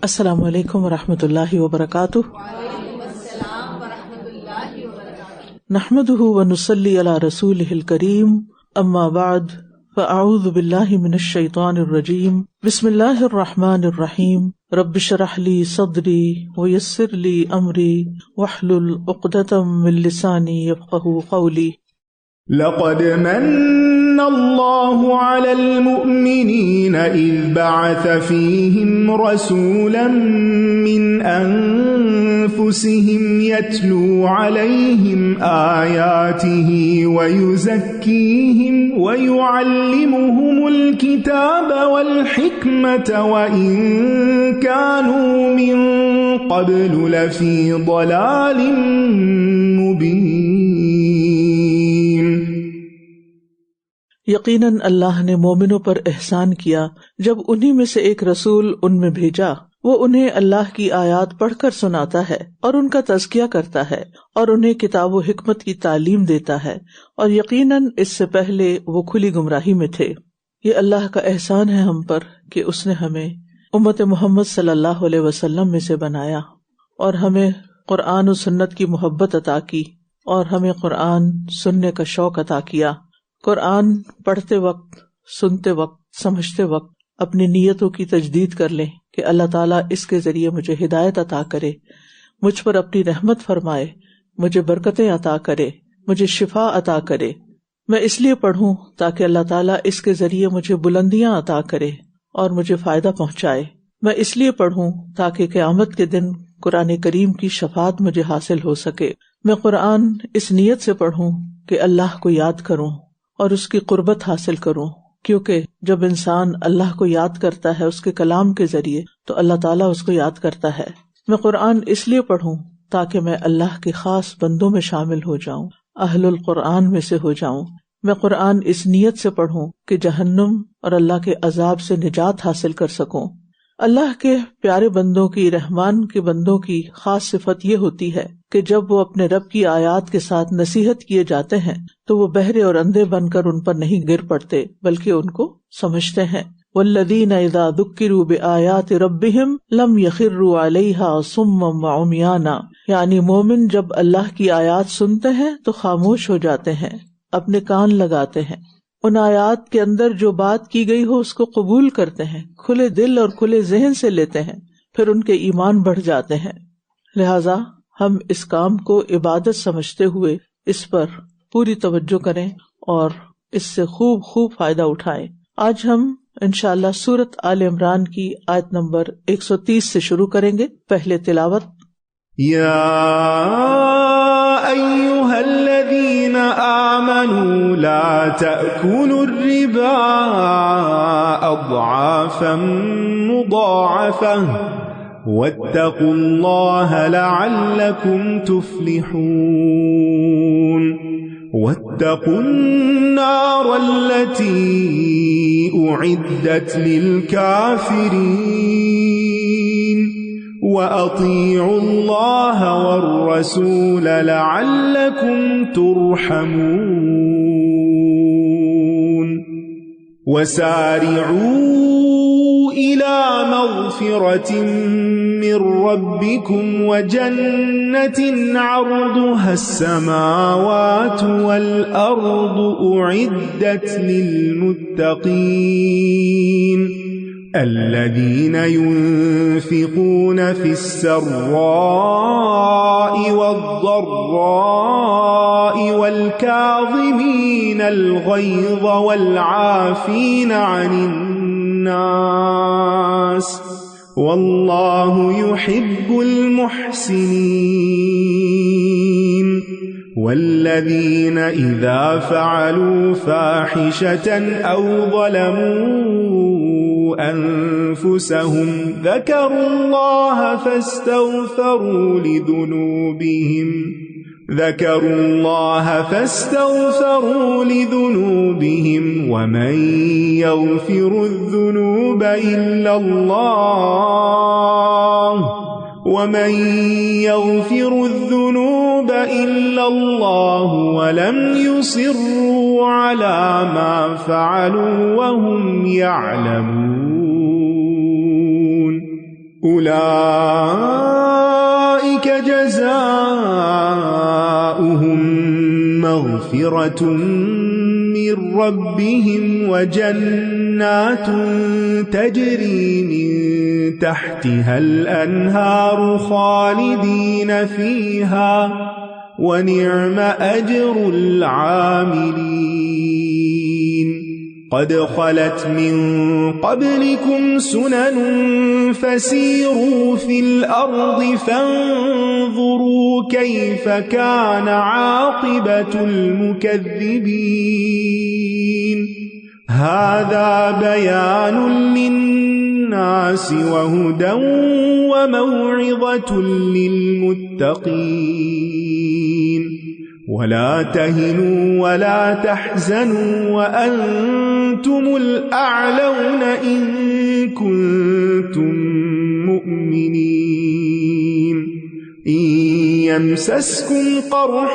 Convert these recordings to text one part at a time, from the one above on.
السلام علیکم ورحمۃ اللہ وبرکاتہ۔ نحمده ونصلی علی رسولہ الکریم، اما بعد فاعوذ باللہ من الشیطان الرجیم، بسم اللہ الرحمن الرحیم، رب اشرح لی صدری ویسر لی امری واحلل عقدۃ من لسانی یفقہوا قولی۔ لقد من اللہ علی المؤمنین اذ بعث فیہم رسولا من انفسہم یتلو علیہم آیاتہ ویزکیہم ویعلمہم الکتاب والحکمۃ وإن كانوا من قبل لفی ضلال مبین۔ یقیناً اللہ نے مومنوں پر احسان کیا جب انہی میں سے ایک رسول ان میں بھیجا، وہ انہیں اللہ کی آیات پڑھ کر سناتا ہے اور ان کا تزکیہ کرتا ہے اور انہیں کتاب و حکمت کی تعلیم دیتا ہے، اور یقیناً اس سے پہلے وہ کھلی گمراہی میں تھے۔ یہ اللہ کا احسان ہے ہم پر کہ اس نے ہمیں امت محمد صلی اللہ علیہ وسلم میں سے بنایا اور ہمیں قرآن و سنت کی محبت عطا کی اور ہمیں قرآن سننے کا شوق عطا کیا۔ قرآن پڑھتے وقت، سنتے وقت، سمجھتے وقت اپنی نیتوں کی تجدید کر لیں کہ اللہ تعالیٰ اس کے ذریعے مجھے ہدایت عطا کرے، مجھ پر اپنی رحمت فرمائے، مجھے برکتیں عطا کرے، مجھے شفا عطا کرے۔ میں اس لیے پڑھوں تاکہ اللہ تعالیٰ اس کے ذریعے مجھے بلندیاں عطا کرے اور مجھے فائدہ پہنچائے۔ میں اس لیے پڑھوں تاکہ قیامت کے دن قرآن کریم کی شفاعت مجھے حاصل ہو سکے۔ میں قرآن اس نیت سے پڑھوں کہ اللہ کو یاد کروں اور اس کی قربت حاصل کروں، کیونکہ جب انسان اللہ کو یاد کرتا ہے اس کے کلام کے ذریعے تو اللہ تعالیٰ اس کو یاد کرتا ہے۔ میں قرآن اس لیے پڑھوں تاکہ میں اللہ کے خاص بندوں میں شامل ہو جاؤں، اہل القرآن میں سے ہو جاؤں۔ میں قرآن اس نیت سے پڑھوں کہ جہنم اور اللہ کے عذاب سے نجات حاصل کر سکوں۔ اللہ کے پیارے بندوں کی، رحمان کے بندوں کی خاص صفت یہ ہوتی ہے کہ جب وہ اپنے رب کی آیات کے ساتھ نصیحت کیے جاتے ہیں تو وہ بہرے اور اندھے بن کر ان پر نہیں گر پڑتے بلکہ ان کو سمجھتے ہیں۔ وَالَّذِينَ إِذَا ذُكِّرُوا بِآيَاتِ رَبِّهِمْ لَمْ يَخِرُّوا عَلَيْهَا صُمًّا وَعُمْيَانًا، یعنی مومن جب اللہ کی آیات سنتے ہیں تو خاموش ہو جاتے ہیں، اپنے کان لگاتے ہیں، ان آیات کے اندر جو بات کی گئی ہو اس کو قبول کرتے ہیں، کھلے دل اور کھلے ذہن سے لیتے ہیں، پھر ان کے ایمان بڑھ جاتے ہیں۔ لہذا ہم اس کام کو عبادت سمجھتے ہوئے اس پر پوری توجہ کریں اور اس سے خوب فائدہ اٹھائیں۔ آج ہم انشاءاللہ سورۃ آل عمران کی آیت نمبر 130 سے شروع کریں گے۔ پہلے تلاوت۔ یا ایھا الذین آمنوا لا تأکلوا الربا اضعافا مضاعفہ واتقوا اللہ لعلکم تفلحون۔ واتقوا النار التي أعدت للكافرين وأطيعوا الله والرسول لعلكم ترحمون۔ وسارعوا إلى مغفرة من ربكم وجنة عرضها السماوات والأرض أعدت للمتقين الذين ينفقون في السراء والضراء والكاظمين الغيظ والعافين عن الناس واللہ يحب المحسنین۔ والذین اذا فعلوا فاحشة او ظلموا انفسهم ذکروا اللہ فاستغفروا لذنوبهم ومن يغفر الذنوب إلا الله ولم يصروا على ما فعلوا وهم يعلمون۔ أولئك جزاؤهم مغفرة من ربهم وجنات تجري من تحتها الأنهار خالدين فيها ونعم أجر العاملين قد خلت من قبلكم سنن فسيروا في الأرض فانظروا كيف كان عاقبة المكذبين هذا بيان للناس وهدى وموعظة للمتقين ولا تهنوا ولا تحزنوا وأنتم الأعلون إن كنتم مؤمنين إن يمسسكم قرح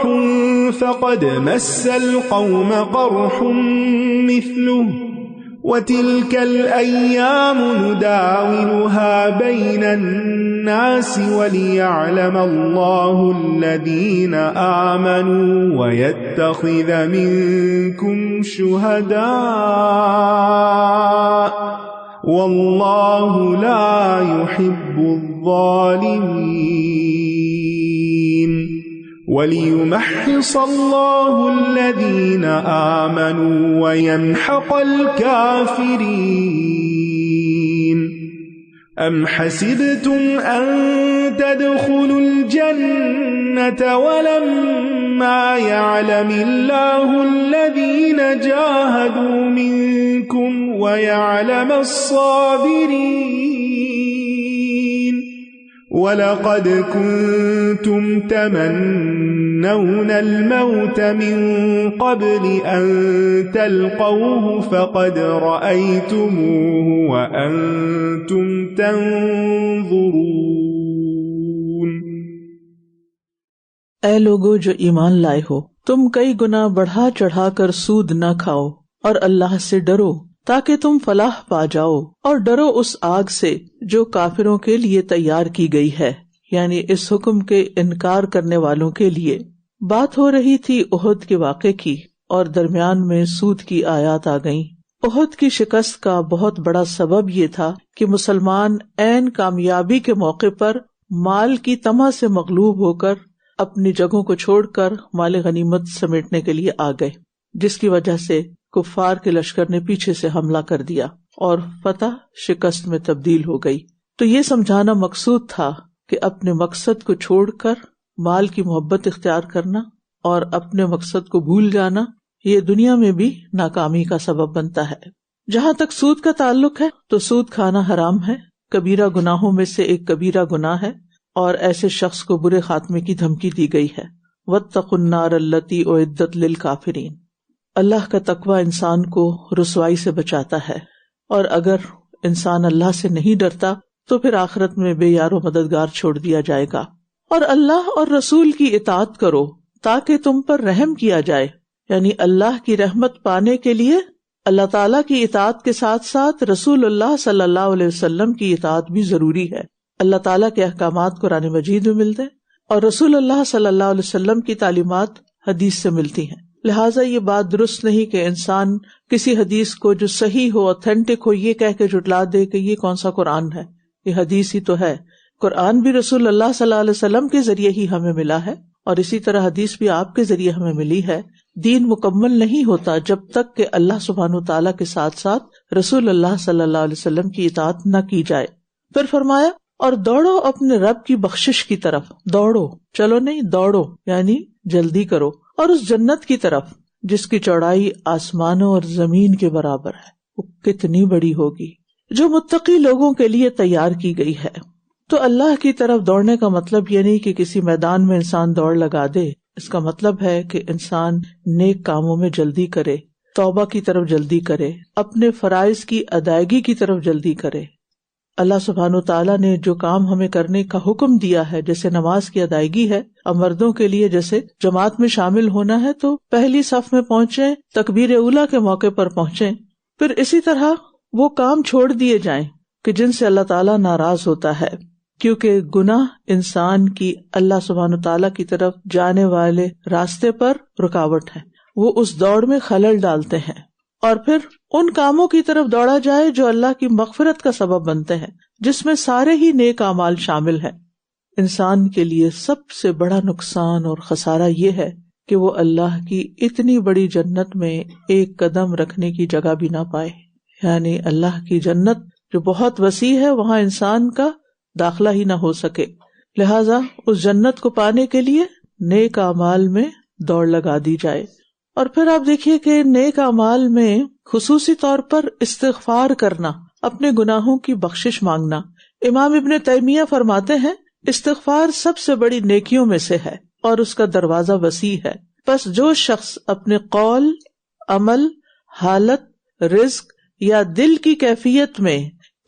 فقد مس القوم قرح مثله وتلك الأيام نداولها بين الناس وليعلم الله الذين آمنوا ويتخذ منكم شهداء والله لا يحب الظالمين وَلِيُمَحِّصَ اللَّهُ الَّذِينَ آمَنُوا وَيَمْحَقَ الْكَافِرِينَ أَمْ حَسِبْتُمْ أَن تَدْخُلُوا الْجَنَّةَ وَلَمَّا يَعْلَمِ اللَّهُ الَّذِينَ جَاهَدُوا مِنكُمْ وَيَعْلَمَ الصَّابِرِينَ وَلَقَدْ كُنْتُمْ تَمَنَّوْنَ الْمَوْتَ مِنْ قَبْلِ أَنْ تَلْقَوْهُ فَقَدْ رَأَيْتُمُوهُ وَأَنْتُمْ تَنْظُرُونَ۔ اے لوگو جو ایمان لائے ہو، تم کئی گنا بڑھا چڑھا کر سود نہ کھاؤ اور اللہ سے ڈرو تاکہ تم فلاح پا جاؤ، اور ڈرو اس آگ سے جو کافروں کے لیے تیار کی گئی ہے، یعنی اس حکم کے انکار کرنے والوں کے لیے۔ بات ہو رہی تھی احد کے واقعے کی، اور درمیان میں سود کی آیات آ گئیں۔ احد کی شکست کا بہت بڑا سبب یہ تھا کہ مسلمان عین کامیابی کے موقع پر مال کی طمع سے مغلوب ہو کر اپنی جگہوں کو چھوڑ کر مال غنیمت سمیٹنے کے لیے آ گئے، جس کی وجہ سے کفار کے لشکر نے پیچھے سے حملہ کر دیا اور فتح شکست میں تبدیل ہو گئی۔ تو یہ سمجھانا مقصود تھا کہ اپنے مقصد کو چھوڑ کر مال کی محبت اختیار کرنا اور اپنے مقصد کو بھول جانا یہ دنیا میں بھی ناکامی کا سبب بنتا ہے۔ جہاں تک سود کا تعلق ہے تو سود کھانا حرام ہے، کبیرہ گناہوں میں سے ایک کبیرہ گناہ ہے، اور ایسے شخص کو برے خاتمے کی دھمکی دی گئی ہے۔ وَاتَّقُوا النَّارَ الَّتِي أُعِدَّتْ لِلْكَافِرِينَ۔ اللہ کا تقوی انسان کو رسوائی سے بچاتا ہے، اور اگر انسان اللہ سے نہیں ڈرتا تو پھر آخرت میں بے یار و مددگار چھوڑ دیا جائے گا۔ اور اللہ اور رسول کی اطاعت کرو تاکہ تم پر رحم کیا جائے، یعنی اللہ کی رحمت پانے کے لیے اللہ تعالیٰ کی اطاعت کے ساتھ ساتھ رسول اللہ صلی اللہ علیہ وسلم کی اطاعت بھی ضروری ہے۔ اللہ تعالیٰ کے احکامات قرآن مجید میں ملتے ہیں اور رسول اللہ صلی اللہ علیہ وسلم کی تعلیمات حدیث سے ملتی ہیں، لہٰذا یہ بات درست نہیں کہ انسان کسی حدیث کو جو صحیح ہو، اوتھینٹک ہو، یہ کہہ کے جھٹلا دے کہ یہ کون سا قرآن ہے، یہ حدیث ہی تو ہے۔ قرآن بھی رسول اللہ صلی اللہ علیہ وسلم کے ذریعے ہی ہمیں ملا ہے، اور اسی طرح حدیث بھی آپ کے ذریعے ہمیں ملی ہے۔ دین مکمل نہیں ہوتا جب تک کہ اللہ سبحانہ وتعالیٰ کے ساتھ ساتھ رسول اللہ صلی اللہ علیہ وسلم کی اطاعت نہ کی جائے۔ پھر فرمایا اور دوڑو اپنے رب کی بخشش کی طرف، دوڑو، چلو نہیں، دوڑو یعنی جلدی کرو، اور اس جنت کی طرف جس کی چوڑائی آسمانوں اور زمین کے برابر ہے، وہ کتنی بڑی ہوگی، جو متقی لوگوں کے لیے تیار کی گئی ہے۔ تو اللہ کی طرف دوڑنے کا مطلب یہ نہیں کہ کسی میدان میں انسان دوڑ لگا دے، اس کا مطلب ہے کہ انسان نیک کاموں میں جلدی کرے، توبہ کی طرف جلدی کرے، اپنے فرائض کی ادائیگی کی طرف جلدی کرے۔ اللہ سبحانہ وتعالیٰ نے جو کام ہمیں کرنے کا حکم دیا ہے، جیسے نماز کی ادائیگی ہے، اب مردوں کے لیے جیسے جماعت میں شامل ہونا ہے تو پہلی صف میں پہنچیں، تکبیر اولیٰ کے موقع پر پہنچیں۔ پھر اسی طرح وہ کام چھوڑ دیے جائیں کہ جن سے اللہ تعالیٰ ناراض ہوتا ہے۔ کیونکہ گناہ انسان کی اللہ سبحانہ وتعالیٰ کی طرف جانے والے راستے پر رکاوٹ ہے، وہ اس دوڑ میں خلل ڈالتے ہیں، اور پھر ان کاموں کی طرف دوڑا جائے جو اللہ کی مغفرت کا سبب بنتے ہیں، جس میں سارے ہی نیک اعمال شامل ہیں۔ انسان کے لیے سب سے بڑا نقصان اور خسارہ یہ ہے کہ وہ اللہ کی اتنی بڑی جنت میں ایک قدم رکھنے کی جگہ بھی نہ پائے، یعنی اللہ کی جنت جو بہت وسیع ہے وہاں انسان کا داخلہ ہی نہ ہو سکے، لہذا اس جنت کو پانے کے لیے نیک اعمال میں دوڑ لگا دی جائے۔ اور پھر آپ دیکھیے کہ نیک اعمال میں خصوصی طور پر استغفار کرنا، اپنے گناہوں کی بخشش مانگنا۔ امام ابن تیمیہ فرماتے ہیں استغفار سب سے بڑی نیکیوں میں سے ہے اور اس کا دروازہ وسیع ہے، پس جو شخص اپنے قول، عمل، حالت، رزق یا دل کی کیفیت میں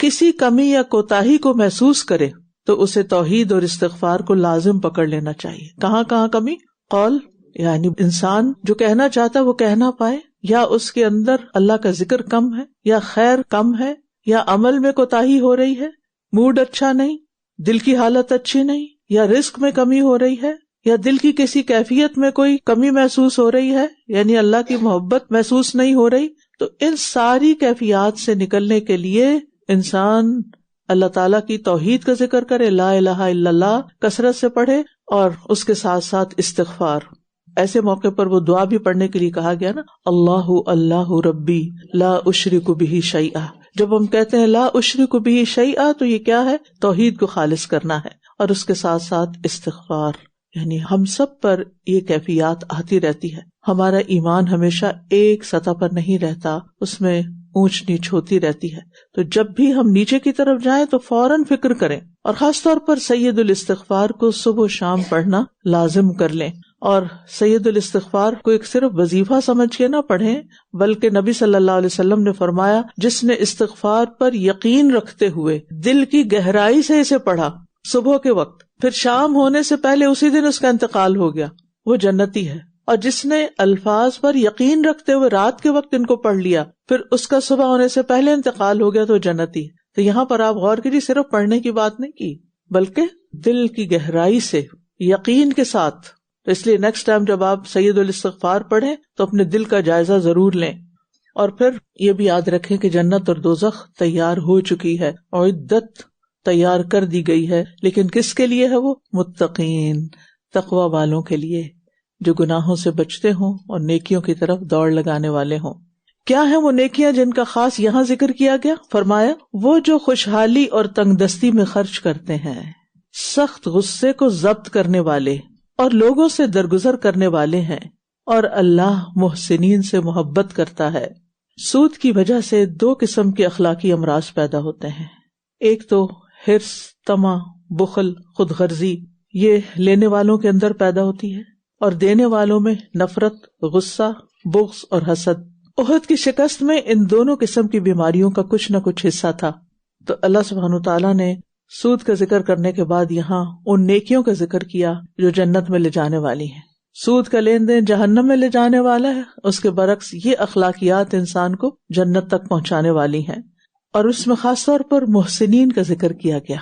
کسی کمی یا کوتاہی کو محسوس کرے تو اسے توحید اور استغفار کو لازم پکڑ لینا چاہیے۔ کہاں کہاں کمی؟ قول، یعنی انسان جو کہنا چاہتا ہے وہ کہہ نہ پائے، یا اس کے اندر اللہ کا ذکر کم ہے، یا خیر کم ہے، یا عمل میں کوتاہی ہو رہی ہے، موڈ اچھا نہیں، دل کی حالت اچھی نہیں، یا رزق میں کمی ہو رہی ہے، یا دل کی کسی کیفیت میں کوئی کمی محسوس ہو رہی ہے، یعنی اللہ کی محبت محسوس نہیں ہو رہی۔ تو ان ساری کیفیات سے نکلنے کے لیے انسان اللہ تعالیٰ کی توحید کا ذکر کرے، لا الہ الا اللہ کثرت سے پڑھے، اور اس کے ساتھ ساتھ استغفار۔ ایسے موقع پر وہ دعا بھی پڑھنے کے لیے کہا گیا نا، اللہ اللہ ربی لا اشرک بہ شیئا۔ جب ہم کہتے ہیں لا اشرک بہ شیئا تو یہ کیا ہے؟ توحید کو خالص کرنا ہے، اور اس کے ساتھ ساتھ استغفار۔ یعنی ہم سب پر یہ کیفیات آتی رہتی ہے، ہمارا ایمان ہمیشہ ایک سطح پر نہیں رہتا، اس میں اونچ نیچ ہوتی رہتی ہے۔ تو جب بھی ہم نیچے کی طرف جائیں تو فوراً فکر کریں، اور خاص طور پر سید الاستغفار کو صبح و شام پڑھنا لازم کر لیں، اور سید الاستغفار کو ایک صرف وظیفہ سمجھ کے نہ پڑھیں، بلکہ نبی صلی اللہ علیہ وسلم نے فرمایا جس نے استغفار پر یقین رکھتے ہوئے دل کی گہرائی سے اسے پڑھا صبح کے وقت، پھر شام ہونے سے پہلے اسی دن اس کا انتقال ہو گیا، وہ جنتی ہے۔ اور جس نے الفاظ پر یقین رکھتے ہوئے رات کے وقت ان کو پڑھ لیا، پھر اس کا صبح ہونے سے پہلے انتقال ہو گیا تو جنتی ہے۔ تو یہاں پر آپ غور کیجیے، صرف پڑھنے کی بات نہیں کی بلکہ دل کی گہرائی سے یقین کے ساتھ۔ تو اس لیے نیکسٹ ٹائم جب آپ سید الاستغفار پڑھیں تو اپنے دل کا جائزہ ضرور لیں، اور پھر یہ بھی یاد رکھیں کہ جنت اور دوزخ تیار ہو چکی ہے، اور عدت تیار کر دی گئی ہے، لیکن کس کے لیے ہے؟ وہ متقین، تقوی والوں کے لیے، جو گناہوں سے بچتے ہوں اور نیکیوں کی طرف دوڑ لگانے والے ہوں۔ کیا ہیں وہ نیکیاں جن کا خاص یہاں ذکر کیا گیا؟ فرمایا وہ جو خوشحالی اور تنگ دستی میں خرچ کرتے ہیں، سخت غصے کو ضبط کرنے والے اور لوگوں سے درگزر کرنے والے ہیں، اور اللہ محسنین سے محبت کرتا ہے۔ سود کی وجہ سے دو قسم کے اخلاقی امراض پیدا ہوتے ہیں، ایک تو حرص، طمع، بخل، خود غرضی، یہ لینے والوں کے اندر پیدا ہوتی ہے، اور دینے والوں میں نفرت، غصہ، بغض اور حسد۔ احد کی شکست میں ان دونوں قسم کی بیماریوں کا کچھ نہ کچھ حصہ تھا۔ تو اللہ سبحانہ تعالیٰ نے سود کا ذکر کرنے کے بعد یہاں ان نیکیوں کا ذکر کیا جو جنت میں لے جانے والی ہیں۔ سود کا لین دین جہنم میں لے جانے والا ہے، اس کے برعکس یہ اخلاقیات انسان کو جنت تک پہنچانے والی ہیں۔ اور اس میں خاص طور پر محسنین کا ذکر کیا گیا،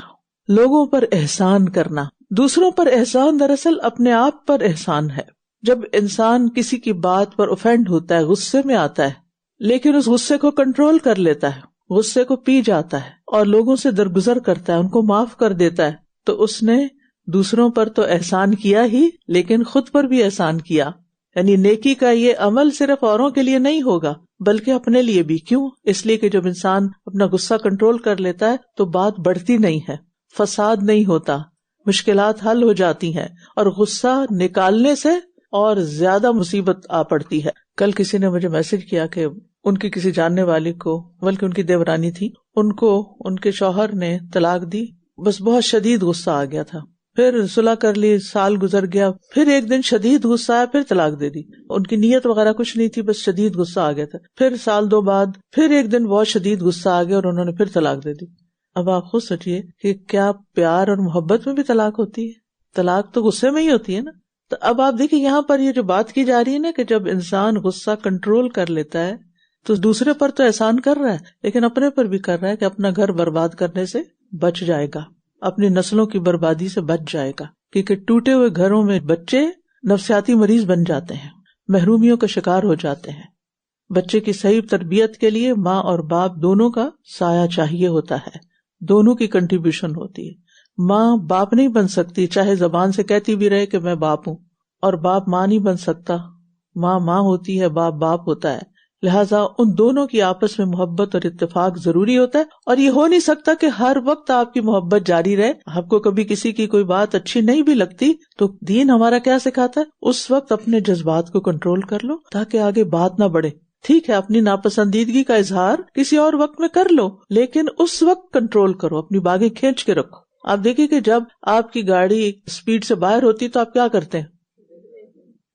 لوگوں پر احسان کرنا۔ دوسروں پر احسان دراصل اپنے آپ پر احسان ہے۔ جب انسان کسی کی بات پر اوفینڈ ہوتا ہے، غصے میں آتا ہے، لیکن اس غصے کو کنٹرول کر لیتا ہے، غصے کو پی جاتا ہے اور لوگوں سے درگزر کرتا ہے، ان کو معاف کر دیتا ہے، تو اس نے دوسروں پر تو احسان کیا ہی، لیکن خود پر بھی احسان کیا۔ یعنی نیکی کا یہ عمل صرف اوروں کے لیے نہیں ہوگا بلکہ اپنے لیے بھی۔ کیوں؟ اس لیے کہ جب انسان اپنا غصہ کنٹرول کر لیتا ہے تو بات بڑھتی نہیں ہے، فساد نہیں ہوتا، مشکلات حل ہو جاتی ہیں، اور غصہ نکالنے سے اور زیادہ مصیبت آ پڑتی ہے۔ کل کسی نے مجھے میسج کیا کہ ان کی کسی جاننے والی کو، بلکہ ان کی دیورانی تھی، ان کو ان کے شوہر نے طلاق دی، بس بہت شدید غصہ آ گیا تھا، پھر صلح کر لی، سال گزر گیا، پھر ایک دن شدید غصہ آیا، پھر طلاق دے دی۔ ان کی نیت وغیرہ کچھ نہیں تھی، بس شدید غصہ آ گیا تھا، پھر سال دو بعد پھر ایک دن بہت شدید غصہ آ گیا اور انہوں نے پھر طلاق دے دی۔ اب آپ خود سوچئے کہ کیا پیار اور محبت میں بھی طلاق ہوتی ہے؟ طلاق تو غصے میں ہی ہوتی ہے نا۔ تو اب آپ دیکھیں یہاں پر یہ جو بات کی جا رہی ہے نا کہ جب انسان غصہ کنٹرول کر لیتا ہے تو دوسرے پر تو احسان کر رہا ہے، لیکن اپنے پر بھی کر رہا ہے کہ اپنا گھر برباد کرنے سے بچ جائے گا۔ اپنی نسلوں کی بربادی سے بچ جائے گا، کیونکہ ٹوٹے ہوئے گھروں میں بچے نفسیاتی مریض بن جاتے ہیں، محرومیوں کا شکار ہو جاتے ہیں۔ بچے کی صحیح تربیت کے لیے ماں اور باپ دونوں کا سایہ چاہیے ہوتا ہے، دونوں کی کنٹریبیوشن ہوتی ہے۔ ماں باپ نہیں بن سکتی چاہے زبان سے کہتی بھی رہے کہ میں باپ ہوں، اور باپ ماں نہیں بن سکتا، ماں ماں ہوتی ہے، باپ باپ ہوتا ہے۔ لہٰذا ان دونوں کی آپس میں محبت اور اتفاق ضروری ہوتا ہے، اور یہ ہو نہیں سکتا کہ ہر وقت آپ کی محبت جاری رہے۔ آپ کو کبھی کسی کی کوئی بات اچھی نہیں بھی لگتی تو دین ہمارا کیا سکھاتا ہے، اس وقت اپنے جذبات کو کنٹرول کر لو تاکہ آگے بات نہ بڑھے۔ ٹھیک ہے، اپنی ناپسندیدگی کا اظہار کسی اور وقت میں کر لو، لیکن اس وقت کنٹرول کرو، اپنی باگیں کھینچ کے رکھو۔ آپ دیکھیں کہ جب آپ کی گاڑی اسپیڈ سے باہر ہوتی تو آپ کیا کرتے ہیں؟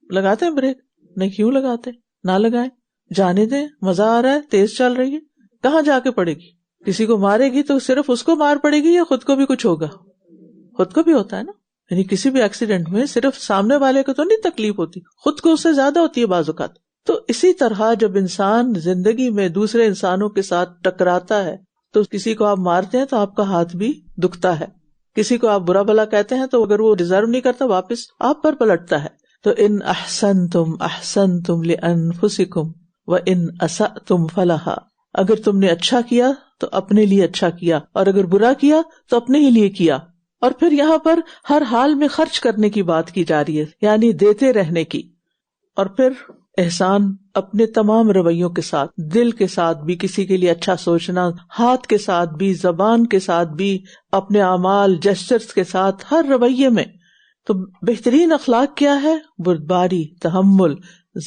لگاتے ہیں بریک؟ نہیں، کیوں لگاتے؟ نہ لگائیں، جانے دیں، مزہ آ رہا ہے، تیز چل رہی ہے، کہاں جا کے پڑے گی؟ کسی کو مارے گی تو صرف اس کو مار پڑے گی یا خود کو بھی کچھ ہوگا؟ خود کو بھی ہوتا ہے نا، یعنی کسی بھی ایکسیڈنٹ میں صرف سامنے والے کو تو نہیں تکلیف ہوتی، خود کو اس سے زیادہ ہوتی ہے بعض اوقات۔ تو اسی طرح جب انسان زندگی میں دوسرے انسانوں کے ساتھ ٹکراتا ہے تو کسی کو آپ مارتے ہیں تو آپ کا ہاتھ بھی دکھتا ہے، کسی کو آپ برا بھلا کہتے ہیں تو اگر وہ ڈیزرو نہیں کرتا واپس آپ پر پلٹتا ہے۔ تو ان احسنتم احسنتم لانفسکم وان اسأتم فلہا، اگر تم نے اچھا کیا تو اپنے لیے اچھا کیا، اور اگر برا کیا تو اپنے ہی لیے کیا۔ اور پھر یہاں پر ہر حال میں خرچ کرنے کی بات کی جا رہی ہے، یعنی دیتے رہنے کی۔ اور پھر احسان اپنے تمام رویوں کے ساتھ، دل کے ساتھ بھی کسی کے لیے اچھا سوچنا، ہاتھ کے ساتھ بھی، زبان کے ساتھ بھی، اپنے اعمال جسچرز کے ساتھ، ہر رویے میں۔ تو بہترین اخلاق کیا ہے؟ بردباری، تحمل،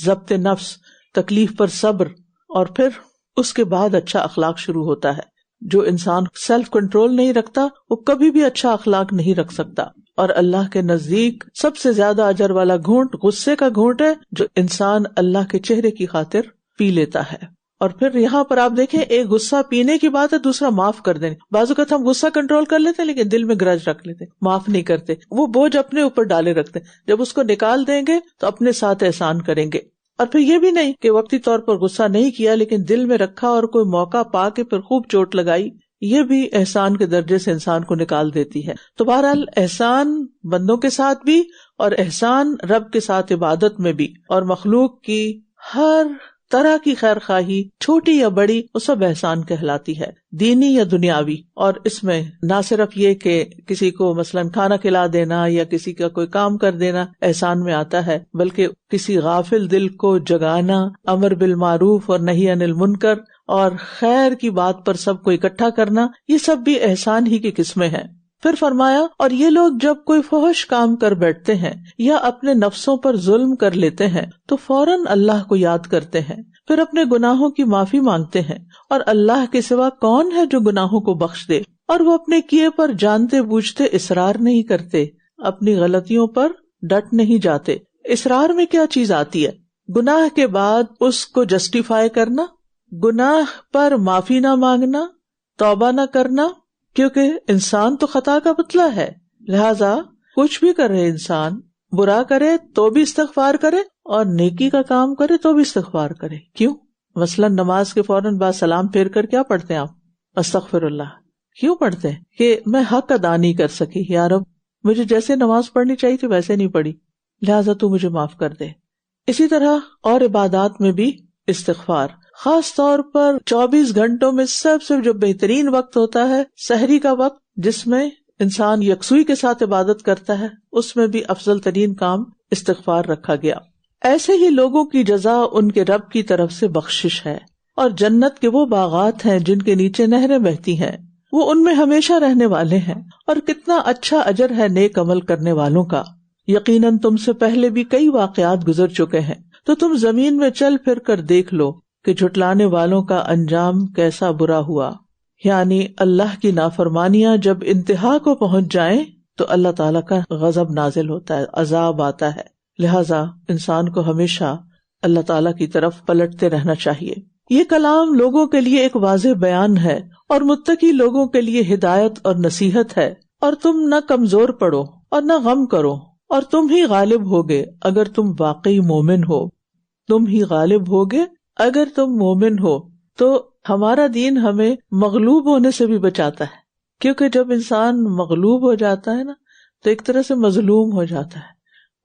ضبط نفس، تکلیف پر صبر، اور پھر اس کے بعد اچھا اخلاق شروع ہوتا ہے۔ جو انسان سیلف کنٹرول نہیں رکھتا وہ کبھی بھی اچھا اخلاق نہیں رکھ سکتا۔ اور اللہ کے نزدیک سب سے زیادہ اجر والا گھونٹ غصے کا گھونٹ ہے جو انسان اللہ کے چہرے کی خاطر پی لیتا ہے۔ اور پھر یہاں پر آپ دیکھیں، ایک غصہ پینے کی بات ہے، دوسرا معاف کر دینے۔ بعض اوقات ہم غصہ کنٹرول کر لیتے ہیں لیکن دل میں گرج رکھ لیتے، معاف نہیں کرتے، وہ بوجھ اپنے اوپر ڈالے رکھتے۔ جب اس کو نکال دیں گے تو اپنے ساتھ احسان کریں گے۔ اور پھر یہ بھی نہیں کہ وقتی طور پر غصہ نہیں کیا لیکن دل میں رکھا اور کوئی موقع پا کے پھر خوب چوٹ لگائی، یہ بھی احسان کے درجے سے انسان کو نکال دیتی ہے۔ تو بہرحال احسان بندوں کے ساتھ بھی، اور احسان رب کے ساتھ عبادت میں بھی، اور مخلوق کی ہر طرح کی خیر خواہی چھوٹی یا بڑی وہ سب احسان کہلاتی ہے، دینی یا دنیاوی۔ اور اس میں نہ صرف یہ کہ کسی کو مثلاً کھانا کھلا دینا یا کسی کا کوئی کام کر دینا احسان میں آتا ہے، بلکہ کسی غافل دل کو جگانا، امر بالمعروف اور نہی عن المنکر، اور خیر کی بات پر سب کو اکٹھا کرنا، یہ سب بھی احسان ہی کی قسمیں ہیں۔ پھر فرمایا، اور یہ لوگ جب کوئی فحش کام کر بیٹھتے ہیں یا اپنے نفسوں پر ظلم کر لیتے ہیں تو فوراً اللہ کو یاد کرتے ہیں، پھر اپنے گناہوں کی معافی مانگتے ہیں، اور اللہ کے سوا کون ہے جو گناہوں کو بخش دے، اور وہ اپنے کیے پر جانتے بوجھتے اصرار نہیں کرتے، اپنی غلطیوں پر ڈٹ نہیں جاتے۔ اصرار میں کیا چیز آتی ہے؟ گناہ کے بعد اس کو جسٹیفائی کرنا، گناہ پر معافی نہ مانگنا، توبہ نہ کرنا، کیونکہ انسان تو خطا کا پتلا ہے، لہذا کچھ بھی کرے انسان، برا کرے تو بھی استغفار کرے اور نیکی کا کام کرے تو بھی استغفار کرے۔ کیوں؟ مثلا نماز کے فوراً بعد سلام پھیر کر کیا پڑھتے ہیں آپ؟ استغفر اللہ۔ کیوں پڑھتے ہیں؟ کہ میں حق ادا نہیں کر سکی، یا رب مجھے جیسے نماز پڑھنی چاہیے تھی ویسے نہیں پڑھی، لہذا تو مجھے معاف کر دے۔ اسی طرح اور عبادات میں بھی استغفار، خاص طور پر 24 گھنٹوں میں سب سے جو بہترین وقت ہوتا ہے سحری کا وقت، جس میں انسان یکسوئی کے ساتھ عبادت کرتا ہے، اس میں بھی افضل ترین کام استغفار رکھا گیا۔ ایسے ہی لوگوں کی جزا ان کے رب کی طرف سے بخشش ہے، اور جنت کے وہ باغات ہیں جن کے نیچے نہریں بہتی ہیں، وہ ان میں ہمیشہ رہنے والے ہیں، اور کتنا اچھا اجر ہے نیک عمل کرنے والوں کا۔ یقیناً تم سے پہلے بھی کئی واقعات گزر چکے ہیں، تو تم زمین میں چل پھر کر دیکھ لو کہ جھٹلانے والوں کا انجام کیسا برا ہوا۔ یعنی اللہ کی نافرمانیاں جب انتہا کو پہنچ جائیں تو اللہ تعالیٰ کا غضب نازل ہوتا ہے، عذاب آتا ہے، لہذا انسان کو ہمیشہ اللہ تعالیٰ کی طرف پلٹتے رہنا چاہیے۔ یہ کلام لوگوں کے لیے ایک واضح بیان ہے اور متقی لوگوں کے لیے ہدایت اور نصیحت ہے۔ اور تم نہ کمزور پڑو اور نہ غم کرو، اور تم ہی غالب ہوگے اگر تم واقعی مومن ہو۔ تم ہی غالب ہوگے اگر تم مومن ہو۔ تو ہمارا دین ہمیں مغلوب ہونے سے بھی بچاتا ہے، کیونکہ جب انسان مغلوب ہو جاتا ہے نا تو ایک طرح سے مظلوم ہو جاتا ہے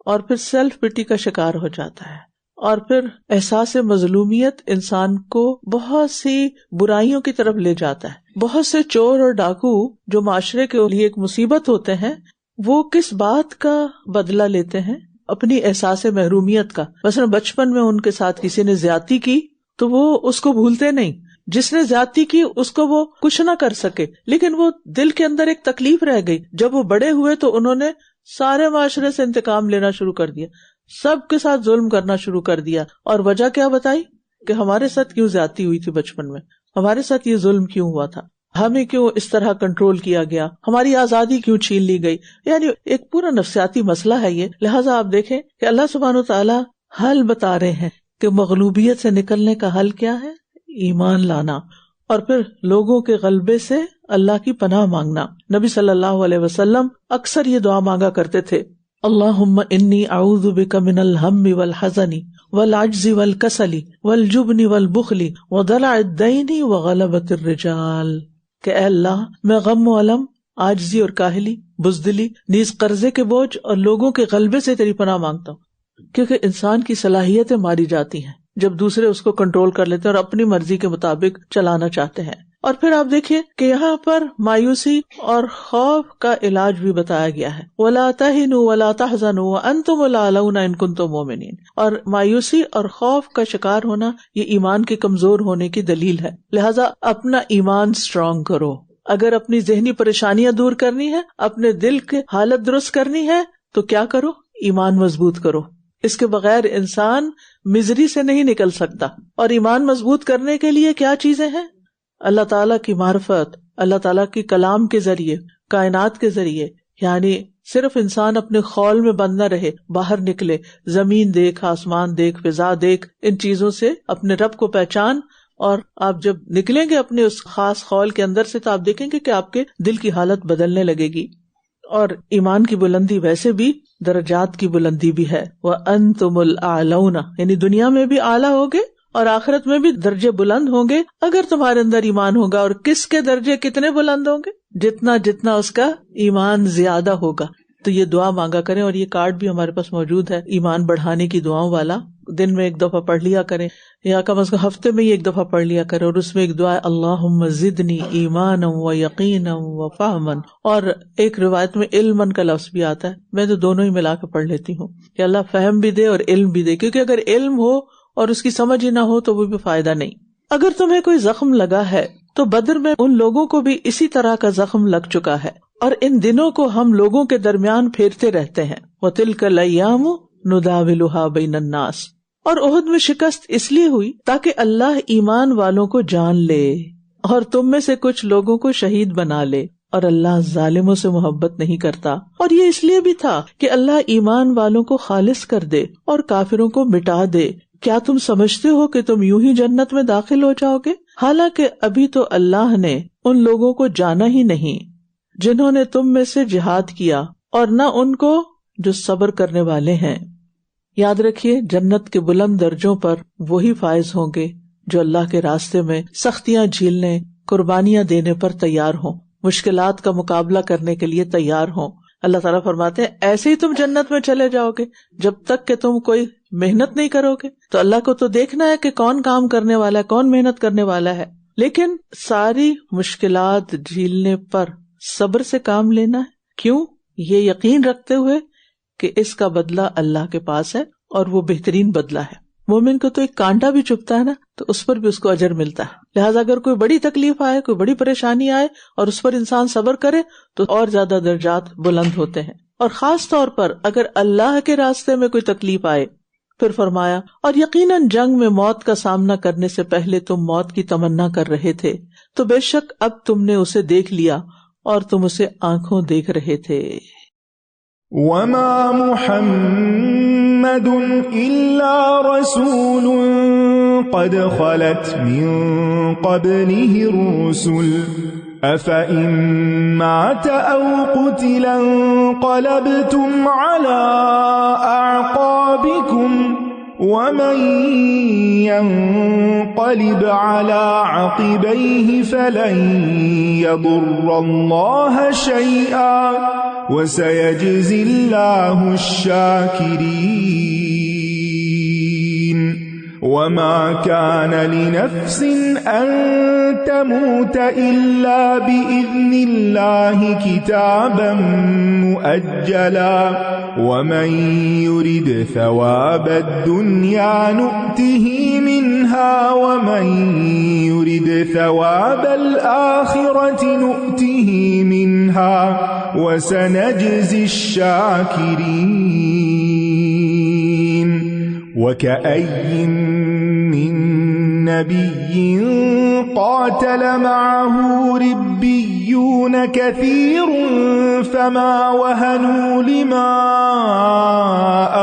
اور پھر سیلف پٹی کا شکار ہو جاتا ہے، اور پھر احساس مظلومیت انسان کو بہت سی برائیوں کی طرف لے جاتا ہے۔ بہت سے چور اور ڈاکو جو معاشرے کے لیے ایک مصیبت ہوتے ہیں، وہ کس بات کا بدلہ لیتے ہیں؟ اپنی احساس محرومیت کا۔ مثلا بچپن میں ان کے ساتھ کسی نے زیادتی کی تو وہ اس کو بھولتے نہیں، جس نے زیادتی کی اس کو وہ کچھ نہ کر سکے، لیکن وہ دل کے اندر ایک تکلیف رہ گئی۔ جب وہ بڑے ہوئے تو انہوں نے سارے معاشرے سے انتقام لینا شروع کر دیا، سب کے ساتھ ظلم کرنا شروع کر دیا، اور وجہ کیا بتائی کہ ہمارے ساتھ کیوں زیادتی ہوئی تھی بچپن میں، ہمارے ساتھ یہ ظلم کیوں ہوا تھا، ہمیں کیوں اس طرح کنٹرول کیا گیا، ہماری آزادی کیوں چھین لی گئی۔ یعنی ایک پورا نفسیاتی مسئلہ ہے یہ۔ لہٰذا آپ دیکھیں کہ اللہ سبحانہ وتعالیٰ حل بتا رہے ہیں کہ مغلوبیت سے نکلنے کا حل کیا ہے؟ ایمان لانا، اور پھر لوگوں کے غلبے سے اللہ کی پناہ مانگنا۔ نبی صلی اللہ علیہ وسلم اکثر یہ دعا مانگا کرتے تھے، اللہم انی اعوذ بک من الہم والحزن والعجز والکسل والجبن والبخل وضلع الدین وغلبۃ الرجال، کہ اے اللہ میں غم و علم، عاجزی اور کاہلی، بزدلی، نیز قرضے کے بوجھ اور لوگوں کے غلبے سے تیری پناہ مانگتا ہوں۔ کیونکہ انسان کی صلاحیتیں ماری جاتی ہیں جب دوسرے اس کو کنٹرول کر لیتے ہیں اور اپنی مرضی کے مطابق چلانا چاہتے ہیں۔ اور پھر آپ دیکھیے کہ یہاں پر مایوسی اور خوف کا علاج بھی بتایا گیا ہے، وَلَا تَهِنُوا وَلَا تَحْزَنُوا وَأَنْتُمُ الْأَعْلَوْنَ إِن كُنتُم مُؤْمِنِينَ۔ اور مایوسی اور خوف کا شکار ہونا یہ ایمان کے کمزور ہونے کی دلیل ہے، لہٰذا اپنا ایمان اسٹرانگ کرو۔ اگر اپنی ذہنی پریشانیاں دور کرنی ہے، اپنے دل کی حالت درست کرنی ہے تو کیا کرو؟ ایمان مضبوط کرو۔ اس کے بغیر انسان مزری سے نہیں نکل سکتا۔ اور ایمان مضبوط کرنے کے لیے کیا چیزیں ہیں؟ اللہ تعالیٰ کی معرفت، اللہ تعالیٰ کی کلام کے ذریعے، کائنات کے ذریعے، یعنی صرف انسان اپنے خول میں بند نہ رہے، باہر نکلے، زمین دیکھ، آسمان دیکھ، فضا دیکھ، ان چیزوں سے اپنے رب کو پہچان، اور آپ جب نکلیں گے اپنے اس خاص خول کے اندر سے تو آپ دیکھیں گے کہ آپ کے دل کی حالت بدلنے لگے گی۔ اور ایمان کی بلندی ویسے بھی درجات کی بلندی بھی ہے، وَأَنْتُمُ الْأَعْلَوْنَ، یعنی دنیا میں بھی اعلیٰ ہوگے اور آخرت میں بھی درجے بلند ہوں گے اگر تمہارے اندر ایمان ہوگا۔ اور کس کے درجے کتنے بلند ہوں گے؟ جتنا اس کا ایمان زیادہ ہوگا۔ تو یہ دعا مانگا کریں، اور یہ کارڈ بھی ہمارے پاس موجود ہے ایمان بڑھانے کی دعاؤں والا، دن میں ایک دفعہ پڑھ لیا کریں یا کم از کم ہفتے میں ایک دفعہ پڑھ لیا کریں، اور اس میں ایک دعا ہے اللہم زدنی ایمانا و یقینا و فہما، اور ایک روایت میں علمن کا لفظ بھی آتا ہے، میں تو دونوں ہی ملا کے پڑھ لیتی ہوں کہ اللہ فہم بھی دے اور علم بھی دے، کیونکہ اگر علم ہو اور اس کی سمجھ ہی نہ ہو تو وہ بھی فائدہ نہیں۔ اگر تمہیں کوئی زخم لگا ہے تو بدر میں ان لوگوں کو بھی اسی طرح کا زخم لگ چکا ہے، اور ان دنوں کو ہم لوگوں کے درمیان پھیرتے رہتے ہیں، وَتِلْكَ الْأَيَّامُ نُدَاوِلُهَا بَيْنَ النَّاسِ۔ اور احد میں شکست اس لیے ہوئی تاکہ اللہ ایمان والوں کو جان لے اور تم میں سے کچھ لوگوں کو شہید بنا لے، اور اللہ ظالموں سے محبت نہیں کرتا۔ اور یہ اس لیے بھی تھا کہ اللہ ایمان والوں کو خالص کر دے اور کافروں کو مٹا دے۔ کیا تم سمجھتے ہو کہ تم یوں ہی جنت میں داخل ہو جاؤ گے؟ حالانکہ ابھی تو اللہ نے ان لوگوں کو جانا ہی نہیں جنہوں نے تم میں سے جہاد کیا، اور نہ ان کو جو صبر کرنے والے ہیں۔ یاد رکھیے جنت کے بلند درجوں پر وہی فائز ہوں گے جو اللہ کے راستے میں سختیاں جھیلنے، قربانیاں دینے پر تیار ہوں، مشکلات کا مقابلہ کرنے کے لیے تیار ہوں۔ اللہ تعالیٰ فرماتے ہیں ایسے ہی تم جنت میں چلے جاؤ گے جب تک کہ تم کوئی محنت نہیں کرو گے۔ تو اللہ کو تو دیکھنا ہے کہ کون کام کرنے والا ہے، کون محنت کرنے والا ہے، لیکن ساری مشکلات جھیلنے پر صبر سے کام لینا ہے۔ کیوں؟ یہ یقین رکھتے ہوئے کہ اس کا بدلہ اللہ کے پاس ہے اور وہ بہترین بدلہ ہے۔ مومن کو تو ایک کانٹا بھی چبھتا ہے نا تو اس پر بھی اس کو اجر ملتا ہے، لہٰذا اگر کوئی بڑی تکلیف آئے، کوئی بڑی پریشانی آئے اور اس پر انسان صبر کرے تو اور زیادہ درجات بلند ہوتے ہیں۔ اور خاص طور پر اگر اللہ کے راستے میں کوئی تکلیف آئے، پھر فرمایا اور یقیناً جنگ میں موت کا سامنا کرنے سے پہلے تم موت کی تمنا کر رہے تھے، تو بے شک اب تم نے اسے دیکھ لیا اور تم اسے آنکھوں دیکھ رہے تھے۔ وَمَا مُحَمَّدٌ إِلَّا رَسُولٌ قَدْ خَلَتْ مِن قَبْلِهِ الرُّسُلُ أَفَإِن مَّاتَ أَوْ قُتِلَ انقَلَبْتُمْ عَلَىٰ أَعْقَابِكُمْ ومن ينقلب على عقبيه فلن يضر الله شيئا وسيجزي الله الشاكرين وما كان لنفس أن تموت إلا بإذن الله كتابا مؤجلا ومن يرد ثواب الدنيا نؤته منها ومن يرد ثواب الآخرة نؤته منها وسنجزي الشاكرين وكأي من نبي قاتل معه ربيون كثير فما وهنوا لما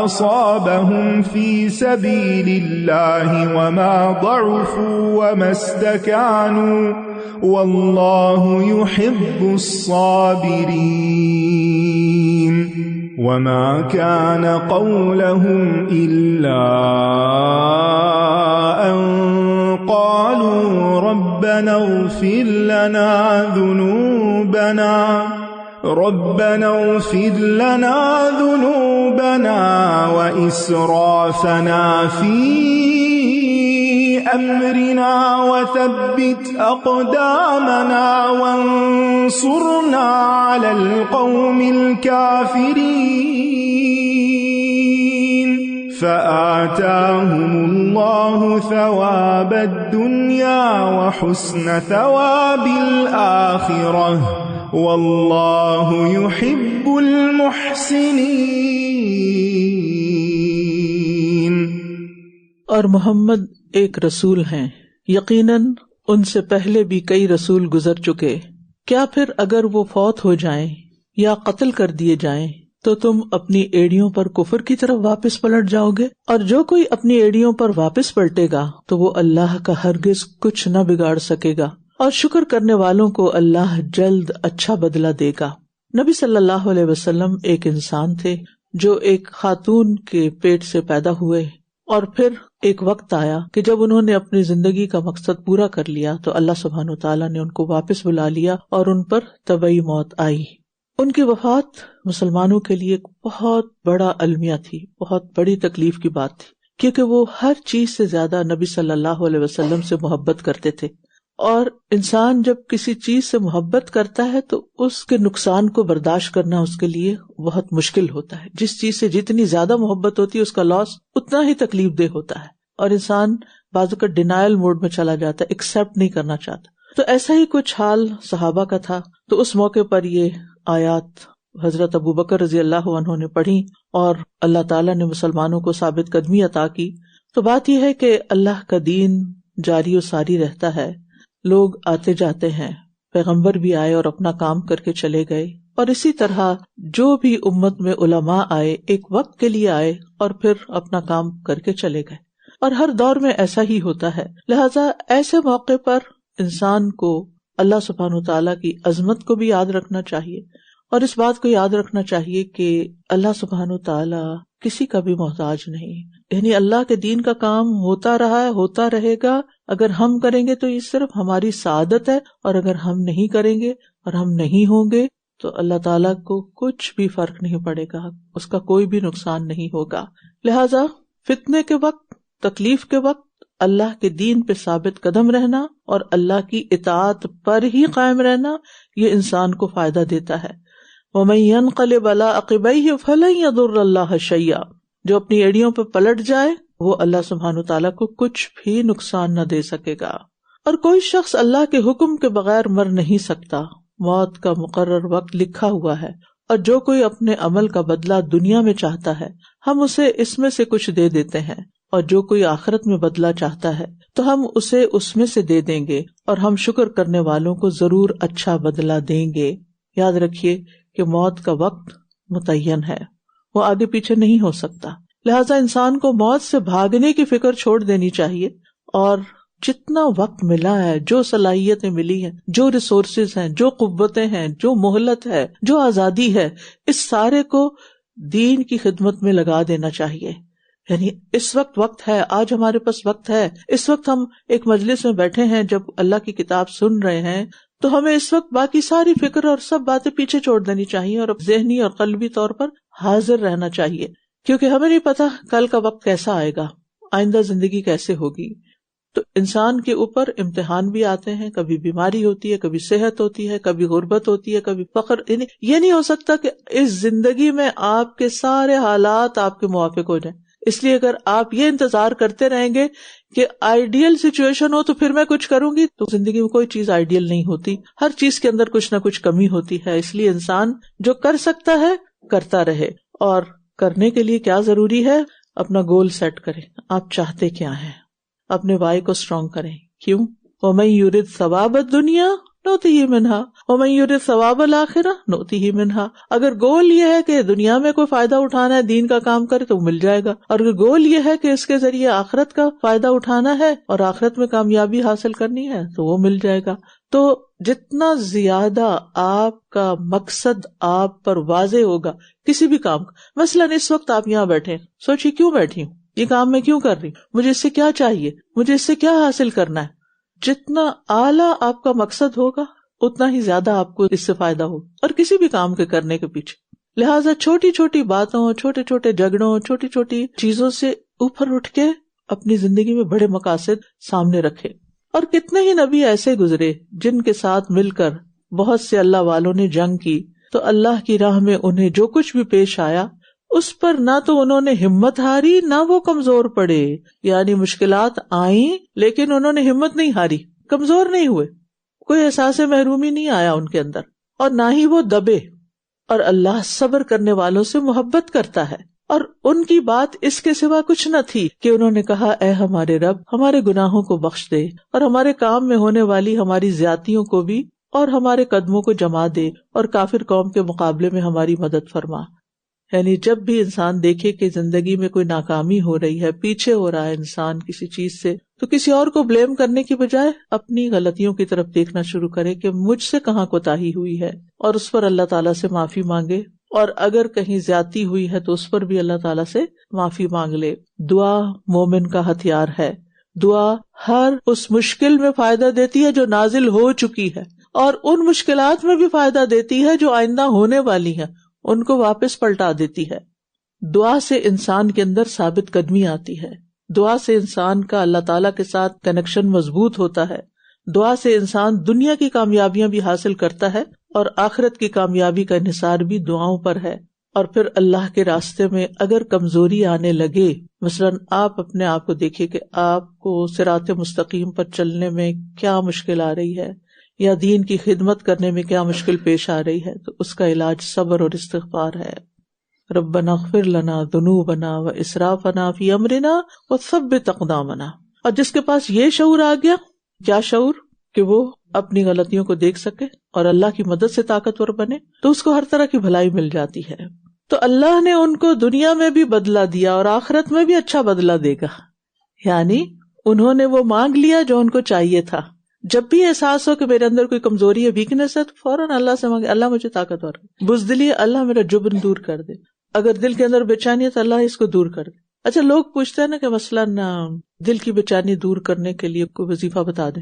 أصابهم في سبيل الله وما ضعفوا وما استكانوا والله يحب الصابرين وما كان قولهم إلا أن قالوا ربنا اغفر لنا ذنوبنا وإسرافنا في أمرنا وثبت أقدامنا وانصرنا على القوم الكافرين فآتاهم الله ثواب الدنيا وحسن ثواب الآخرة والله يحب المحسنين۔ اور محمد ایک رسول ہیں، یقیناً ان سے پہلے بھی کئی رسول گزر چکے، کیا پھر اگر وہ فوت ہو جائیں یا قتل کر دیے جائیں تو تم اپنی ایڑیوں پر کفر کی طرف واپس پلٹ جاؤ گے؟ اور جو کوئی اپنی ایڑیوں پر واپس پلٹے گا تو وہ اللہ کا ہرگز کچھ نہ بگاڑ سکے گا، اور شکر کرنے والوں کو اللہ جلد اچھا بدلہ دے گا۔ نبی صلی اللہ علیہ وسلم ایک انسان تھے جو ایک خاتون کے پیٹ سے پیدا ہوئے، اور پھر ایک وقت آیا کہ جب انہوں نے اپنی زندگی کا مقصد پورا کر لیا تو اللہ سبحانہ وتعالیٰ نے ان کو واپس بلا لیا اور ان پر طبعی موت آئی۔ ان کی وفات مسلمانوں کے لیے ایک بہت بڑا المیہ تھی، بہت بڑی تکلیف کی بات تھی، کیونکہ وہ ہر چیز سے زیادہ نبی صلی اللہ علیہ وسلم سے محبت کرتے تھے، اور انسان جب کسی چیز سے محبت کرتا ہے تو اس کے نقصان کو برداشت کرنا اس کے لیے بہت مشکل ہوتا ہے۔ جس چیز سے جتنی زیادہ محبت ہوتی ہے اس کا لاس اتنا ہی تکلیف دہ ہوتا ہے، اور انسان بعض اوقات ڈینائل موڈ میں چلا جاتا ہے، ایکسپٹ نہیں کرنا چاہتا۔ تو ایسا ہی کچھ حال صحابہ کا تھا، تو اس موقع پر یہ آیات حضرت ابوبکر رضی اللہ عنہ نے پڑھی اور اللہ تعالیٰ نے مسلمانوں کو ثابت قدمی عطا کی۔ تو بات یہ ہے کہ اللہ کا دین جاری و ساری رہتا ہے، لوگ آتے جاتے ہیں، پیغمبر بھی آئے اور اپنا کام کر کے چلے گئے، اور اسی طرح جو بھی امت میں علماء آئے ایک وقت کے لیے آئے اور پھر اپنا کام کر کے چلے گئے، اور ہر دور میں ایسا ہی ہوتا ہے۔ لہٰذا ایسے موقع پر انسان کو اللہ سبحانہ وتعالیٰ کی عظمت کو بھی یاد رکھنا چاہیے، اور اس بات کو یاد رکھنا چاہیے کہ اللہ سبحانہ وتعالیٰ کسی کا بھی محتاج نہیں، یعنی اللہ کے دین کا کام ہوتا رہا ہے، ہوتا رہے گا۔ اگر ہم کریں گے تو یہ صرف ہماری سعادت ہے، اور اگر ہم نہیں کریں گے اور ہم نہیں ہوں گے تو اللہ تعالیٰ کو کچھ بھی فرق نہیں پڑے گا، اس کا کوئی بھی نقصان نہیں ہوگا۔ لہٰذا فتنے کے وقت، تکلیف کے وقت اللہ کے دین پہ ثابت قدم رہنا اور اللہ کی اطاعت پر ہی قائم رہنا، یہ انسان کو فائدہ دیتا ہے۔ وَمَن يَنْقَلِبْ عَلَىٰ عَقِبَيْهِ فَلَن يَضُرَّ اللَّهَ شَيْئًا، جو اپنی ایڑیوں پہ پلٹ جائے وہ اللہ سبحانہ تعالیٰ کو کچھ بھی نقصان نہ دے سکے گا۔ اور کوئی شخص اللہ کے حکم کے بغیر مر نہیں سکتا، موت کا مقرر وقت لکھا ہوا ہے، اور جو کوئی اپنے عمل کا بدلہ دنیا میں چاہتا ہے ہم اسے اس میں سے کچھ دے دیتے ہیں، اور جو کوئی آخرت میں بدلہ چاہتا ہے تو ہم اسے اس میں سے دے دیں گے، اور ہم شکر کرنے والوں کو ضرور اچھا بدلہ دیں گے۔ یاد رکھیے کہ موت کا وقت متعین ہے، وہ آگے پیچھے نہیں ہو سکتا، لہٰذا انسان کو موت سے بھاگنے کی فکر چھوڑ دینی چاہیے، اور جتنا وقت ملا ہے، جو صلاحیتیں ملی ہیں، جو ریسورسز ہیں، جو قوتیں ہیں، جو مہلت ہے، جو آزادی ہے، اس سارے کو دین کی خدمت میں لگا دینا چاہیے۔ یعنی اس وقت ہے، آج ہمارے پاس وقت ہے، اس وقت ہم ایک مجلس میں بیٹھے ہیں جب اللہ کی کتاب سن رہے ہیں، تو ہمیں اس وقت باقی ساری فکر اور سب باتیں پیچھے چھوڑ دینی چاہیے اور ذہنی اور قلبی طور پر حاضر رہنا چاہیے، کیونکہ ہمیں نہیں پتا کل کا وقت کیسا آئے گا، آئندہ زندگی کیسے ہوگی۔ تو انسان کے اوپر امتحان بھی آتے ہیں، کبھی بیماری ہوتی ہے، کبھی صحت ہوتی ہے، کبھی غربت ہوتی ہے، کبھی فقر۔ یہ نہیں ہو سکتا کہ اس زندگی میں آپ کے سارے حالات آپ کے موافق ہو جائیں۔ اس لیے اگر آپ یہ انتظار کرتے رہیں گے کہ آئیڈیل سچویشن ہو تو پھر میں کچھ کروں گی، تو زندگی میں کوئی چیز آئیڈیل نہیں ہوتی، ہر چیز کے اندر کچھ نہ کچھ کمی ہوتی ہے۔ اس لیے انسان جو کر سکتا ہے کرتا رہے، اور کرنے کے لیے کیا ضروری ہے؟ اپنا گول سیٹ کریں، آپ چاہتے کیا ہیں، اپنے وائی کو اسٹرانگ کریں۔ کیوں؟ وَمَن يُرِدْ ثَوَابَ الدُّنْيَا نُؤْتِهِ مِنْهَا وَمَن يُرِدْ ثَوَابَ الْآخِرَةِ نُؤْتِهِ مِنْهَا۔ اگر گول یہ ہے کہ دنیا میں کوئی فائدہ اٹھانا ہے، دین کا کام کرے تو مل جائے گا، اور اگر گول یہ ہے کہ اس کے ذریعے آخرت کا فائدہ اٹھانا ہے اور آخرت میں کامیابی حاصل کرنی ہے تو وہ مل جائے گا۔ تو جتنا زیادہ آپ کا مقصد آپ پر واضح ہوگا کسی بھی کام کا، مثلاً اس وقت آپ یہاں بیٹھے ہیں، سوچیے کیوں بیٹھی ہوں، یہ کام میں کیوں کر رہی ہوں، مجھے اس سے کیا چاہیے، مجھے اس سے کیا حاصل کرنا ہے۔ جتنا اعلیٰ آپ کا مقصد ہوگا اتنا ہی زیادہ آپ کو اس سے فائدہ ہوگا، اور کسی بھی کام کے کرنے کے پیچھے۔ لہٰذا چھوٹی چھوٹی باتوں، چھوٹے چھوٹے جھگڑوں، چھوٹی چھوٹی چیزوں سے اوپر اٹھ کے اپنی زندگی میں بڑے مقاصد سامنے رکھے۔ اور کتنے ہی نبی ایسے گزرے جن کے ساتھ مل کر بہت سے اللہ والوں نے جنگ کی، تو اللہ کی راہ میں انہیں جو کچھ بھی پیش آیا اس پر نہ تو انہوں نے ہمت ہاری، نہ وہ کمزور پڑے۔ یعنی مشکلات آئیں لیکن انہوں نے ہمت نہیں ہاری، کمزور نہیں ہوئے، کوئی احساس محرومی نہیں آیا ان کے اندر، اور نہ ہی وہ دبے۔ اور اللہ صبر کرنے والوں سے محبت کرتا ہے، اور ان کی بات اس کے سوا کچھ نہ تھی کہ انہوں نے کہا اے ہمارے رب، ہمارے گناہوں کو بخش دے، اور ہمارے کام میں ہونے والی ہماری زیادتیوں کو بھی، اور ہمارے قدموں کو جما دے، اور کافر قوم کے مقابلے میں ہماری مدد فرما۔ یعنی جب بھی انسان دیکھے کہ زندگی میں کوئی ناکامی ہو رہی ہے، پیچھے ہو رہا ہے انسان کسی چیز سے، تو کسی اور کو بلیم کرنے کی بجائے اپنی غلطیوں کی طرف دیکھنا شروع کرے کہ مجھ سے کہاں کوتاہی ہوئی ہے، اور اس پر اللہ تعالیٰ سے معافی مانگے، اور اگر کہیں زیادتی ہوئی ہے تو اس پر بھی اللہ تعالیٰ سے معافی مانگ لے۔ دعا مومن کا ہتھیار ہے، دعا ہر اس مشکل میں فائدہ دیتی ہے جو نازل ہو چکی ہے، اور ان مشکلات میں بھی فائدہ دیتی ہے جو آئندہ ہونے والی ہیں، ان کو واپس پلٹا دیتی ہے۔ دعا سے انسان کے اندر ثابت قدمی آتی ہے، دعا سے انسان کا اللہ تعالیٰ کے ساتھ کنیکشن مضبوط ہوتا ہے، دعا سے انسان دنیا کی کامیابیاں بھی حاصل کرتا ہے، اور آخرت کی کامیابی کا انحصار بھی دعاؤں پر ہے۔ اور پھر اللہ کے راستے میں اگر کمزوری آنے لگے، مثلاً آپ اپنے آپ کو دیکھیں کہ آپ کو صراط مستقیم پر چلنے میں کیا مشکل آ رہی ہے، یا دین کی خدمت کرنے میں کیا مشکل پیش آ رہی ہے، تو اس کا علاج صبر اور استغفار ہے۔ ربنا اغفر لنا ذنوبنا واسرافنا فی امرنا وثبت اقدامنا۔ اور جس کے پاس یہ شعور آ گیا، کیا شعور؟ کہ وہ اپنی غلطیوں کو دیکھ سکے اور اللہ کی مدد سے طاقتور بنے، تو اس کو ہر طرح کی بھلائی مل جاتی ہے۔ تو اللہ نے ان کو دنیا میں بھی بدلہ دیا اور آخرت میں بھی اچھا بدلہ دے گا۔ یعنی انہوں نے وہ مانگ لیا جو ان کو چاہیے تھا۔ جب بھی احساس ہو کہ میرے اندر کوئی کمزوری ہے، ویکنس ہے، تو فوراً اللہ سے مانگے، اللہ مجھے طاقتور ہے۔ بزدلی، اللہ میرا جبن دور کر دے۔ اگر دل کے اندر بے چینی ہے تو اللہ اس کو دور کر دے۔ اچھا، لوگ پوچھتے ہیں نا کہ مثلاً دل کی بے چینی دور کرنے کے لیے کوئی وظیفہ بتا دے،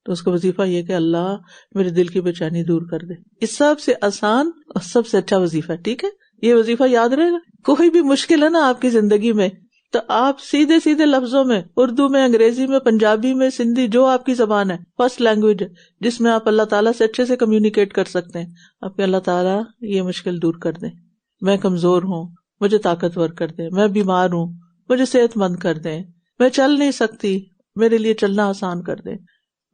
تو اس کا وظیفہ یہ کہ اللہ میرے دل کی بے چینی دور کر دے۔ اس سب سے آسان اور سب سے اچھا وظیفہ، ٹھیک ہے، یہ وظیفہ یاد رہے گا۔ کوئی بھی مشکل ہے نا آپ کی زندگی میں، تو آپ سیدھے سیدھے لفظوں میں، اردو میں، انگریزی میں، پنجابی میں، سندھی، جو آپ کی زبان ہے، فرسٹ لینگویج ہے جس میں آپ اللہ تعالیٰ سے اچھے سے کمیونیکیٹ کر سکتے ہیں، آپ کے اللہ تعالیٰ یہ مشکل دور کر دیں، میں کمزور ہوں، مجھے طاقتور کر دیں، میں بیمار ہوں، مجھے صحت مند کر دیں، میں چل نہیں سکتی، میرے لیے چلنا آسان کر دیں،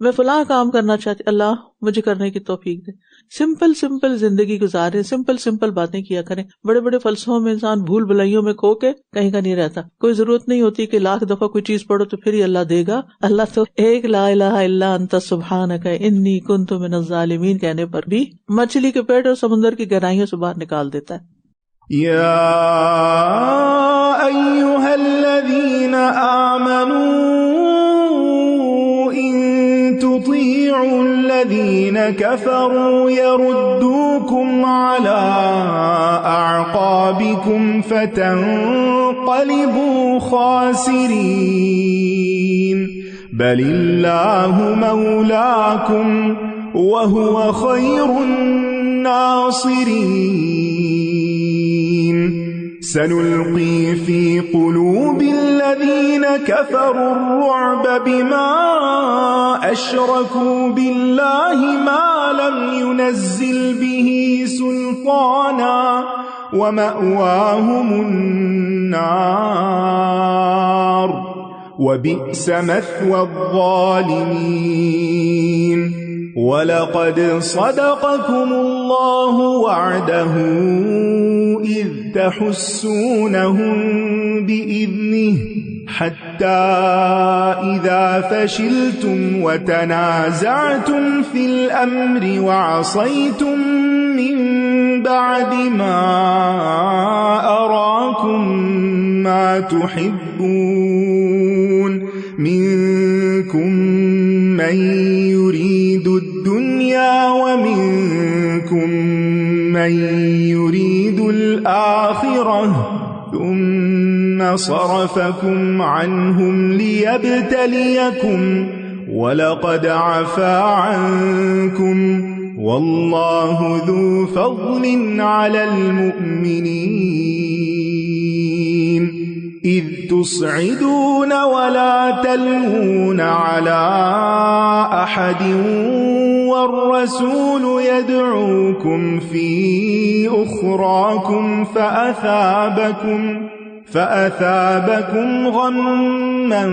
میں فلاں کام کرنا چاہتی، اللہ مجھے کرنے کی توفیق دے۔ سمپل سمپل زندگی گزارے، سمپل سمپل باتیں کیا کریں۔ بڑے بڑے فلسفوں میں انسان بھول بھلائیوں میں کھو کے کہیں کا نہیں رہتا۔ کوئی ضرورت نہیں ہوتی کہ لاکھ دفعہ کوئی چیز پڑھو تو پھر ہی اللہ دے گا۔ اللہ تو ایک لا الہ الا انت سبحانک انی کنت من الظالمین کہنے پر بھی مچھلی کے پیٹ اور سمندر کی گہرائیوں سے باہر نکال دیتا ہے۔ یا ایھا الذین آمنوا تطيعوا الذين كفروا يردوكم على أعقابكم فتنقلبوا تنقلبوا خاسرين بل الله مولاكم وهو خير الناصرين سنلقي في قلوب الذين كفروا الرعب بما أشركوا بالله ما لم ينزل به سلطانا ومأواهم النار وبئس مثوى الظالمين ولقد صدقكم الله وعده إذ تحسونهم بإذنه حتى إذا فشلتم وتنازعتم في الأمر وعصيتم من بعد ما أراكم ما تحبون منكم من يريد الدنيا ومنكم من يريد الآخرة ثم صرفكم عنهم ليبتليكم ولقد عفا عنكم والله ذو فضل على المؤمنين إذ تصعدون ولا تلوون على أحد والرسول يدعوكم في أخراكم فأثابكم غما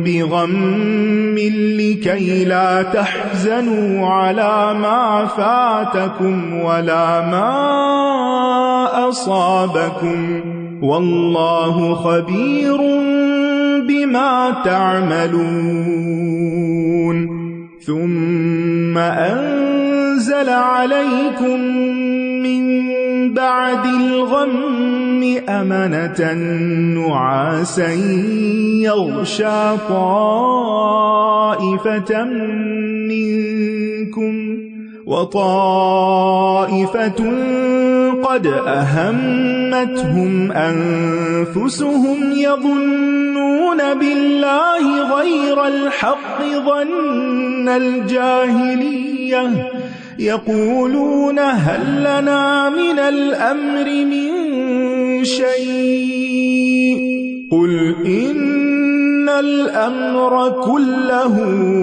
بغم لكي لا تحزنوا على ما فاتكم ولا ما أصابكم والله خبير بما تعملون ثم أنزل عليكم من بعد الغم أمنة نعاسا يغشى طائفة منكم وطائفة قد أهمتهم أنفسهم يظنون بالله غير الحق ظن الجاهلية يقولون هل لنا من الأمر من شيء قل إن الأمر كله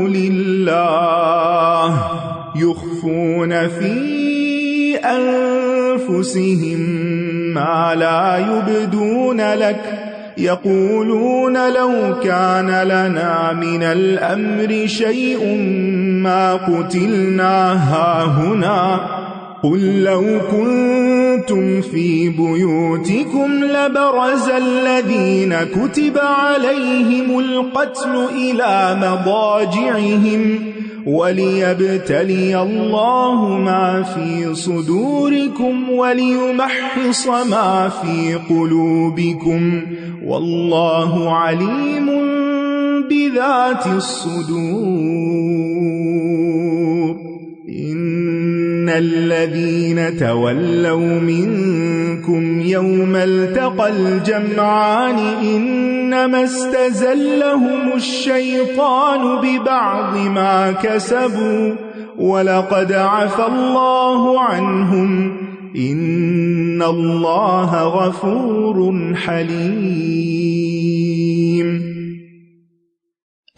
لله يخفون في أنفسهم ما لا يبدون لك يقولون لو كان لنا من الأمر شيء ما قتلنا هاهنا قل لو كنتم في بيوتكم لبرز الذين كتب عليهم القتل إلى مضاجعهم وليبتلي الله ما في صدوركم وليمحص ما في قلوبكم والله عليم بذات الصدور إن الذين تولوا منكم يوم التقى الجمعان إنما استزلهم الشيطان ببعض ما كسبوا ولقد عفا الله عنهم إن الله غفور حليم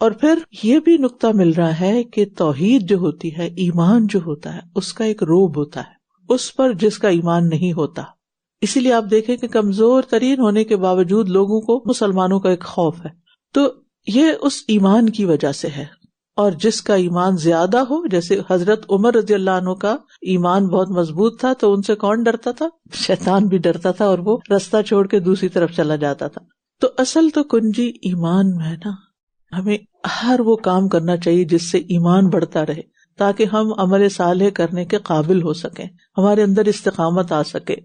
اور پھر یہ بھی نقطہ مل رہا ہے کہ توحید جو ہوتی ہے، ایمان جو ہوتا ہے، اس کا ایک روب ہوتا ہے اس پر جس کا ایمان نہیں ہوتا. اسی لیے آپ دیکھیں کہ کمزور ترین ہونے کے باوجود لوگوں کو مسلمانوں کا ایک خوف ہے. تو یہ اس ایمان کی وجہ سے ہے. اور جس کا ایمان زیادہ ہو، جیسے حضرت عمر رضی اللہ عنہ کا ایمان بہت مضبوط تھا، تو ان سے کون ڈرتا تھا؟ شیطان بھی ڈرتا تھا، اور وہ رستہ چھوڑ کے دوسری طرف چلا جاتا تھا. تو اصل تو کنجی ایمان میں ہے نا. ہمیں ہر وہ کام کرنا چاہیے جس سے ایمان بڑھتا رہے، تاکہ ہم عمل صالح کرنے کے قابل ہو سکیں، ہمارے اندر استقامت آ سکے.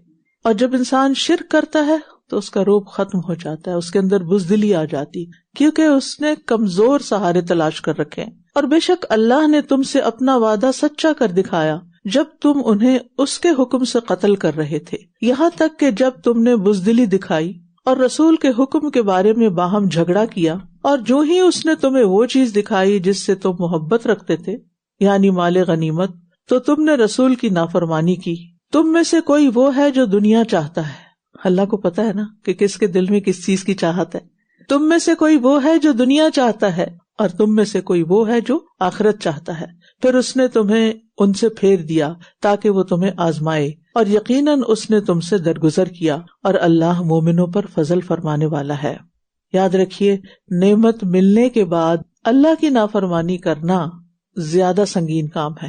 اور جب انسان شرک کرتا ہے تو اس کا روب ختم ہو جاتا ہے، اس کے اندر بزدلی آ جاتی، کیونکہ اس نے کمزور سہارے تلاش کر رکھے. اور بے شک اللہ نے تم سے اپنا وعدہ سچا کر دکھایا جب تم انہیں اس کے حکم سے قتل کر رہے تھے، یہاں تک کہ جب تم نے بزدلی دکھائی اور رسول کے حکم کے بارے میں باہم جھگڑا کیا، اور جو ہی اس نے تمہیں وہ چیز دکھائی جس سے تم محبت رکھتے تھے، یعنی مال غنیمت، تو تم نے رسول کی نافرمانی کی. تم میں سے کوئی وہ ہے جو دنیا چاہتا ہے. اللہ کو پتا ہے نا کہ کس کے دل میں کس چیز کی چاہت ہے. تم میں سے کوئی وہ ہے جو دنیا چاہتا ہے، اور تم میں سے کوئی وہ ہے جو آخرت چاہتا ہے. پھر اس نے تمہیں ان سے پھیر دیا تاکہ وہ تمہیں آزمائے، اور یقیناً اس نے تم سے درگزر کیا، اور اللہ مومنوں پر فضل فرمانے والا ہے. یاد رکھیے، نعمت ملنے کے بعد اللہ کی نافرمانی کرنا زیادہ سنگین کام ہے.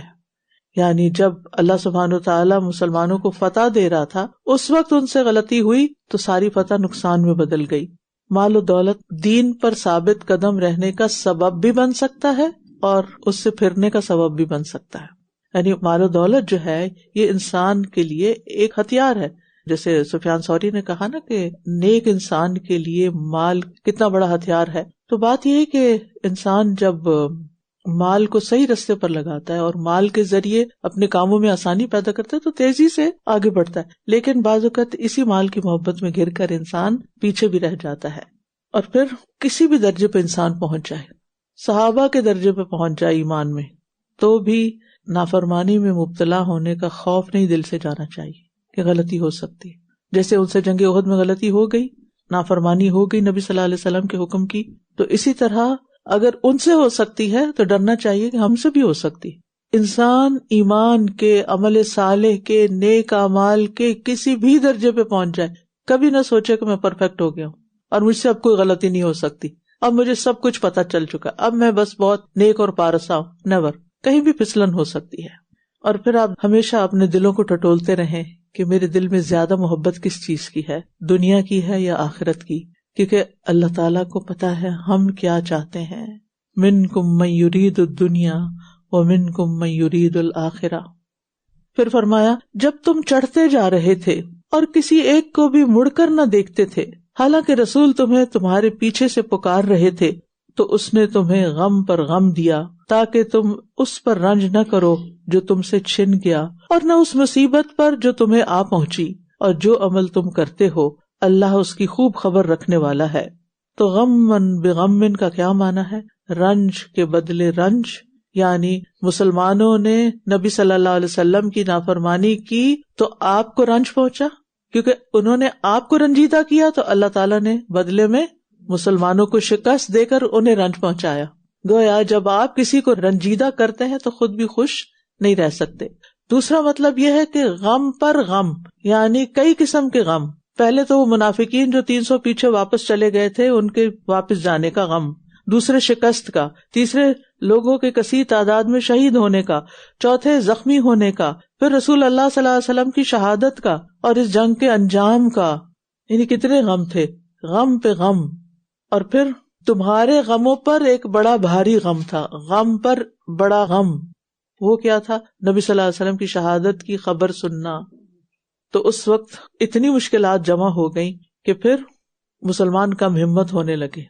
یعنی جب اللہ سبحانہ وتعالی مسلمانوں کو فتح دے رہا تھا، اس وقت ان سے غلطی ہوئی تو ساری فتح نقصان میں بدل گئی. مال و دولت دین پر ثابت قدم رہنے کا سبب بھی بن سکتا ہے اور اس سے پھرنے کا سبب بھی بن سکتا ہے. یعنی مال و دولت جو ہے یہ انسان کے لیے ایک ہتھیار ہے. جیسے سفیان ثوری نے کہا نا کہ نیک انسان کے لیے مال کتنا بڑا ہتھیار ہے. تو بات یہ ہے کہ انسان جب مال کو صحیح رستے پر لگاتا ہے اور مال کے ذریعے اپنے کاموں میں آسانی پیدا کرتا ہے تو تیزی سے آگے بڑھتا ہے. لیکن بعض اوقات اسی مال کی محبت میں گر کر انسان پیچھے بھی رہ جاتا ہے، اور پھر کسی بھی درجے پہ انسان پہنچ جائے، صحابہ کے درجے پہ پہنچ جائے ایمان میں، تو بھی نافرمانی میں مبتلا ہونے کا خوف نہیں دل سے جانا چاہیے کہ غلطی ہو سکتی. جیسے ان سے جنگ احد میں غلطی ہو گئی، نافرمانی ہو گئی نبی صلی اللہ علیہ وسلم کے حکم کی، تو اسی طرح اگر ان سے ہو سکتی ہے تو ڈرنا چاہیے کہ ہم سے بھی ہو سکتی. انسان ایمان کے، عمل صالح کے، نیک اعمال کے کسی بھی درجے پہ پہنچ جائے، کبھی نہ سوچے کہ میں پرفیکٹ ہو گیا ہوں اور مجھ سے اب کوئی غلطی نہیں ہو سکتی، اب مجھے سب کچھ پتا چل چکا، اب میں بس بہت نیک اور پارسا ہوں. نیور، کہیں بھی پھسلن ہو سکتی ہے. اور پھر آپ ہمیشہ اپنے دلوں کو ٹٹولتے رہیں کہ میرے دل میں زیادہ محبت کس چیز کی ہے، دنیا کی ہے یا آخرت کی، کیونکہ اللہ تعالیٰ کو پتا ہے ہم کیا چاہتے ہیں. منکم من یرید الدنیا ومنکم من یرید الآخرہ. پھر فرمایا جب تم چڑھتے جا رہے تھے اور کسی ایک کو بھی مڑ کر نہ دیکھتے تھے، حالانکہ رسول تمہیں تمہارے پیچھے سے پکار رہے تھے، تو اس نے تمہیں غم پر غم دیا تاکہ تم اس پر رنج نہ کرو جو تم سے چھن گیا، اور نہ اس مصیبت پر جو تمہیں آ پہنچی. اور جو عمل تم کرتے ہو اللہ اس کی خوب خبر رکھنے والا ہے. تو غمن بغمن کا کیا معنی ہے؟ رنج کے بدلے رنج. یعنی مسلمانوں نے نبی صلی اللہ علیہ وسلم کی نافرمانی کی تو آپ کو رنج پہنچا، کیونکہ انہوں نے آپ کو رنجیدہ کیا تو اللہ تعالیٰ نے بدلے میں مسلمانوں کو شکست دے کر انہیں رنج پہنچایا. گویا جب آپ کسی کو رنجیدہ کرتے ہیں تو خود بھی خوش نہیں رہ سکتے. دوسرا مطلب یہ ہے کہ غم پر غم، یعنی کئی قسم کے غم. پہلے تو وہ منافقین جو 300 پیچھے واپس چلے گئے تھے ان کے واپس جانے کا غم، دوسرے شکست کا، تیسرے لوگوں کے کثیر تعداد میں شہید ہونے کا، چوتھے زخمی ہونے کا، پھر رسول اللہ صلی اللہ علیہ وسلم کی شہادت کا اور اس جنگ کے انجام کا. یعنی کتنے غم تھے، غم پہ غم. اور پھر تمہارے غموں پر ایک بڑا بھاری غم تھا، غم پر بڑا غم. وہ کیا تھا؟ نبی صلی اللہ علیہ وسلم کی شہادت کی خبر سننا. تو اس وقت اتنی مشکلات جمع ہو گئیں کہ پھر مسلمان کم ہمت ہونے لگے.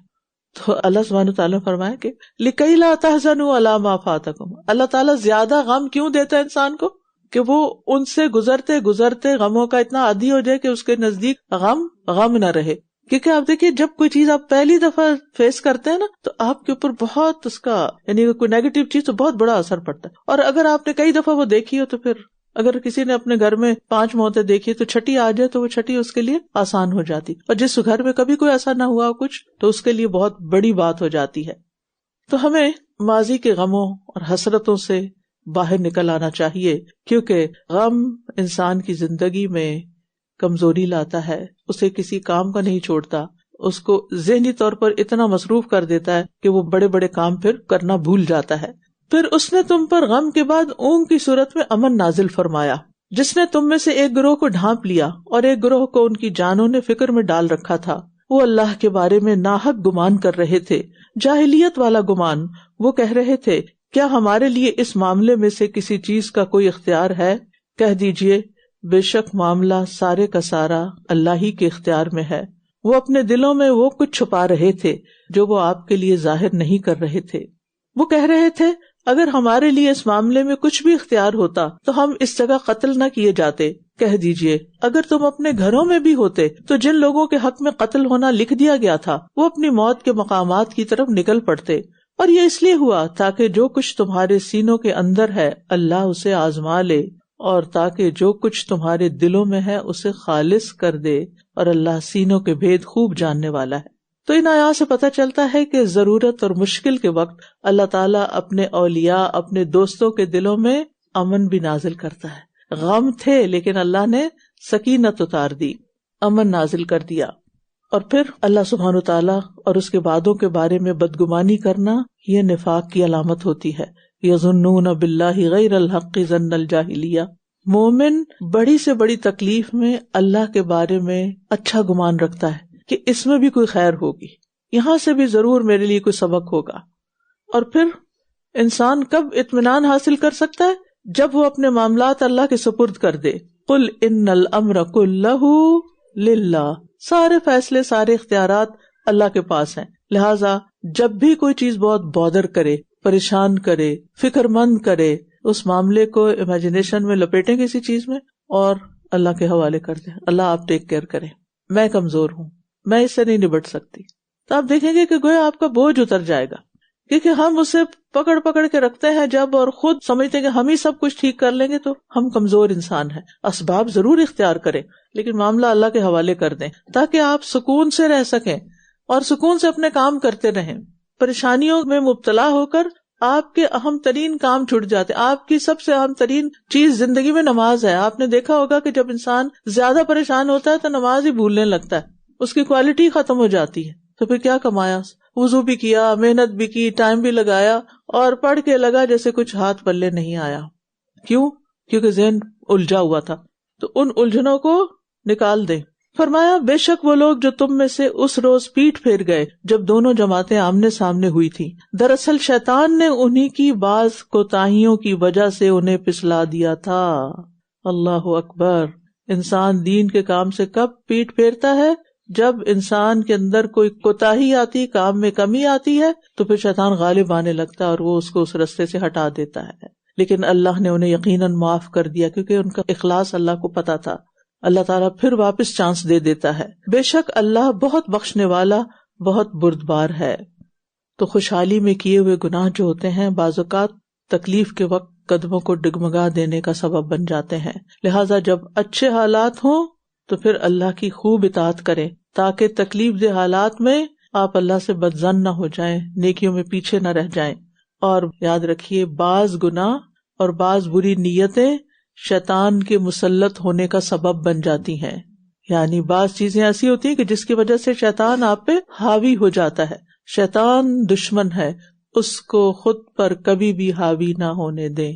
تو اللہ سبحانہ وتعالیٰ فرمایا کہ لِكَيْ لَا تَحْزَنُوا عَلَىٰ مَا فَاتَكُمْ. اللہ تعالیٰ زیادہ غم کیوں دیتا ہے انسان کو؟ کہ وہ ان سے گزرتے گزرتے غموں کا اتنا عادی ہو جائے کہ اس کے نزدیک غم نہ رہے. کیونکہ آپ دیکھیے جب کوئی چیز آپ پہلی دفعہ فیس کرتے ہیں نا تو آپ کے اوپر بہت اس کا یعنی کوئی نیگیٹو چیز تو بہت بڑا اثر پڑتا ہے. اور اگر آپ نے کئی دفعہ وہ دیکھی ہو تو پھر اگر کسی نے اپنے گھر میں 5 موتیں دیکھی تو چھٹی آ جائے تو وہ چھٹی اس کے لیے آسان ہو جاتی. اور جس گھر میں کبھی کوئی ایسا نہ ہوا کچھ تو اس کے لیے بہت بڑی بات ہو جاتی ہے. تو ہمیں ماضی کے غموں اور حسرتوں سے باہر نکل آنا چاہیے، کیونکہ غم انسان کی زندگی میں کمزوری لاتا ہے، اسے کسی کام کا نہیں چھوڑتا، اس کو ذہنی طور پر اتنا مصروف کر دیتا ہے کہ وہ بڑے بڑے کام پھر کرنا بھول جاتا ہے۔ پھر اس نے تم پر غم کے بعد اونگ کی صورت میں امن نازل فرمایا، جس نے تم میں سے ایک گروہ کو ڈھانپ لیا اور ایک گروہ کو ان کی جانوں نے فکر میں ڈال رکھا تھا۔ وہ اللہ کے بارے میں ناحق گمان کر رہے تھے، جاہلیت والا گمان۔ وہ کہہ رہے تھے، کیا ہمارے لیے اس معاملے میں سے کسی چیز کا کوئی اختیار ہے؟ کہہ دیجئے، بے شک معاملہ سارے کا سارا اللہ ہی کے اختیار میں ہے۔ وہ اپنے دلوں میں وہ کچھ چھپا رہے تھے جو وہ آپ کے لیے ظاہر نہیں کر رہے تھے۔ وہ کہہ رہے تھے، اگر ہمارے لیے اس معاملے میں کچھ بھی اختیار ہوتا تو ہم اس جگہ قتل نہ کیے جاتے۔ کہہ دیجئے، اگر تم اپنے گھروں میں بھی ہوتے تو جن لوگوں کے حق میں قتل ہونا لکھ دیا گیا تھا وہ اپنی موت کے مقامات کی طرف نکل پڑتے، اور یہ اس لیے ہوا تاکہ جو کچھ تمہارے سینوں کے اندر ہے اللہ اسے آزما لے، اور تاکہ جو کچھ تمہارے دلوں میں ہے اسے خالص کر دے، اور اللہ سینوں کے بھید خوب جاننے والا ہے۔ تو ان آیات سے پتہ چلتا ہے کہ ضرورت اور مشکل کے وقت اللہ تعالیٰ اپنے اولیاء، اپنے دوستوں کے دلوں میں امن بھی نازل کرتا ہے۔ غم تھے لیکن اللہ نے سکینت اتار دی، امن نازل کر دیا۔ اور پھر اللہ سبحانہ تعالیٰ اور اس کے وعدوں کے بارے میں بدگمانی کرنا یہ نفاق کی علامت ہوتی ہے۔ یظنون باللہ غیر الحق ظن الجاہلیہ۔ مومن بڑی سے بڑی تکلیف میں اللہ کے بارے میں اچھا گمان رکھتا ہے کہ اس میں بھی کوئی خیر ہوگی، یہاں سے بھی ضرور میرے لیے کوئی سبق ہوگا۔ اور پھر انسان کب اطمینان حاصل کر سکتا ہے؟ جب وہ اپنے معاملات اللہ کے سپرد کر دے۔ قل ان الامر کلہ للہ، سارے فیصلے، سارے اختیارات اللہ کے پاس ہیں، لہٰذا جب بھی کوئی چیز بہت بودر کرے، پریشان کرے، فکر مند کرے، اس معاملے کو امیجنیشن میں لپیٹیں کسی چیز میں اور اللہ کے حوالے کر دیں، اللہ آپ ٹیک کیئر کریں، میں کمزور ہوں، میں اس سے نہیں نبٹ سکتی۔ تو آپ دیکھیں گے کہ گویا آپ کا بوجھ اتر جائے گا، کیونکہ ہم اسے پکڑ پکڑ کے رکھتے ہیں جب، اور خود سمجھتے ہیں کہ ہم ہی سب کچھ ٹھیک کر لیں گے، تو ہم کمزور انسان ہیں۔ اسباب ضرور اختیار کریں لیکن معاملہ اللہ کے حوالے کر دیں تاکہ آپ سکون سے رہ سکیں اور سکون سے اپنے کام کرتے رہیں۔ پریشانیوں میں مبتلا ہو کر آپ کے اہم ترین کام چھوٹ جاتے۔ آپ کی سب سے اہم ترین چیز زندگی میں نماز ہے۔ آپ نے دیکھا ہوگا کہ جب انسان زیادہ پریشان ہوتا ہے تو نماز ہی بھولنے لگتا ہے، اس کی کوالٹی ختم ہو جاتی ہے۔ تو پھر کیا کمایا؟ وضو بھی کیا، محنت بھی کی، ٹائم بھی لگایا، اور پڑھ کے لگا جیسے کچھ ہاتھ پلے نہیں آیا۔ کیوں؟ کیونکہ ذہن الجھا ہوا تھا۔ تو ان الجھنوں کو نکال دیں۔ فرمایا، بے شک وہ لوگ جو تم میں سے اس روز پیٹ پھیر گئے جب دونوں جماعتیں آمنے سامنے ہوئی تھی، دراصل شیطان نے انہی کی بعض کوتاہیوں کی وجہ سے انہیں پھسلا دیا تھا۔ اللہ اکبر۔ انسان دین کے کام سے کب پیٹ پھیرتا ہے؟ جب انسان کے اندر کوئی کوتاہی آتی، کام میں کمی آتی ہے، تو پھر شیطان غالب آنے لگتا ہے اور وہ اس کو اس رستے سے ہٹا دیتا ہے۔ لیکن اللہ نے انہیں یقیناً معاف کر دیا کیونکہ ان کا اخلاص اللہ کو پتا تھا۔ اللہ تعالیٰ پھر واپس چانس دے دیتا ہے۔ بے شک اللہ بہت بخشنے والا، بہت بردبار ہے۔ تو خوشحالی میں کیے ہوئے گناہ جو ہوتے ہیں بعض اوقات تکلیف کے وقت قدموں کو ڈگمگا دینے کا سبب بن جاتے ہیں، لہٰذا جب اچھے حالات ہوں تو پھر اللہ کی خوب اطاعت کریں تاکہ تکلیف دہ حالات میں آپ اللہ سے بدظن نہ ہو جائیں، نیکیوں میں پیچھے نہ رہ جائیں۔ اور یاد رکھیے، بعض گناہ اور بعض بری نیتیں شیطان کے مسلط ہونے کا سبب بن جاتی ہیں، یعنی بعض چیزیں ایسی ہوتی ہیں کہ جس کی وجہ سے شیطان آپ پہ حاوی ہو جاتا ہے۔ شیطان دشمن ہے، اس کو خود پر کبھی بھی حاوی نہ ہونے دیں۔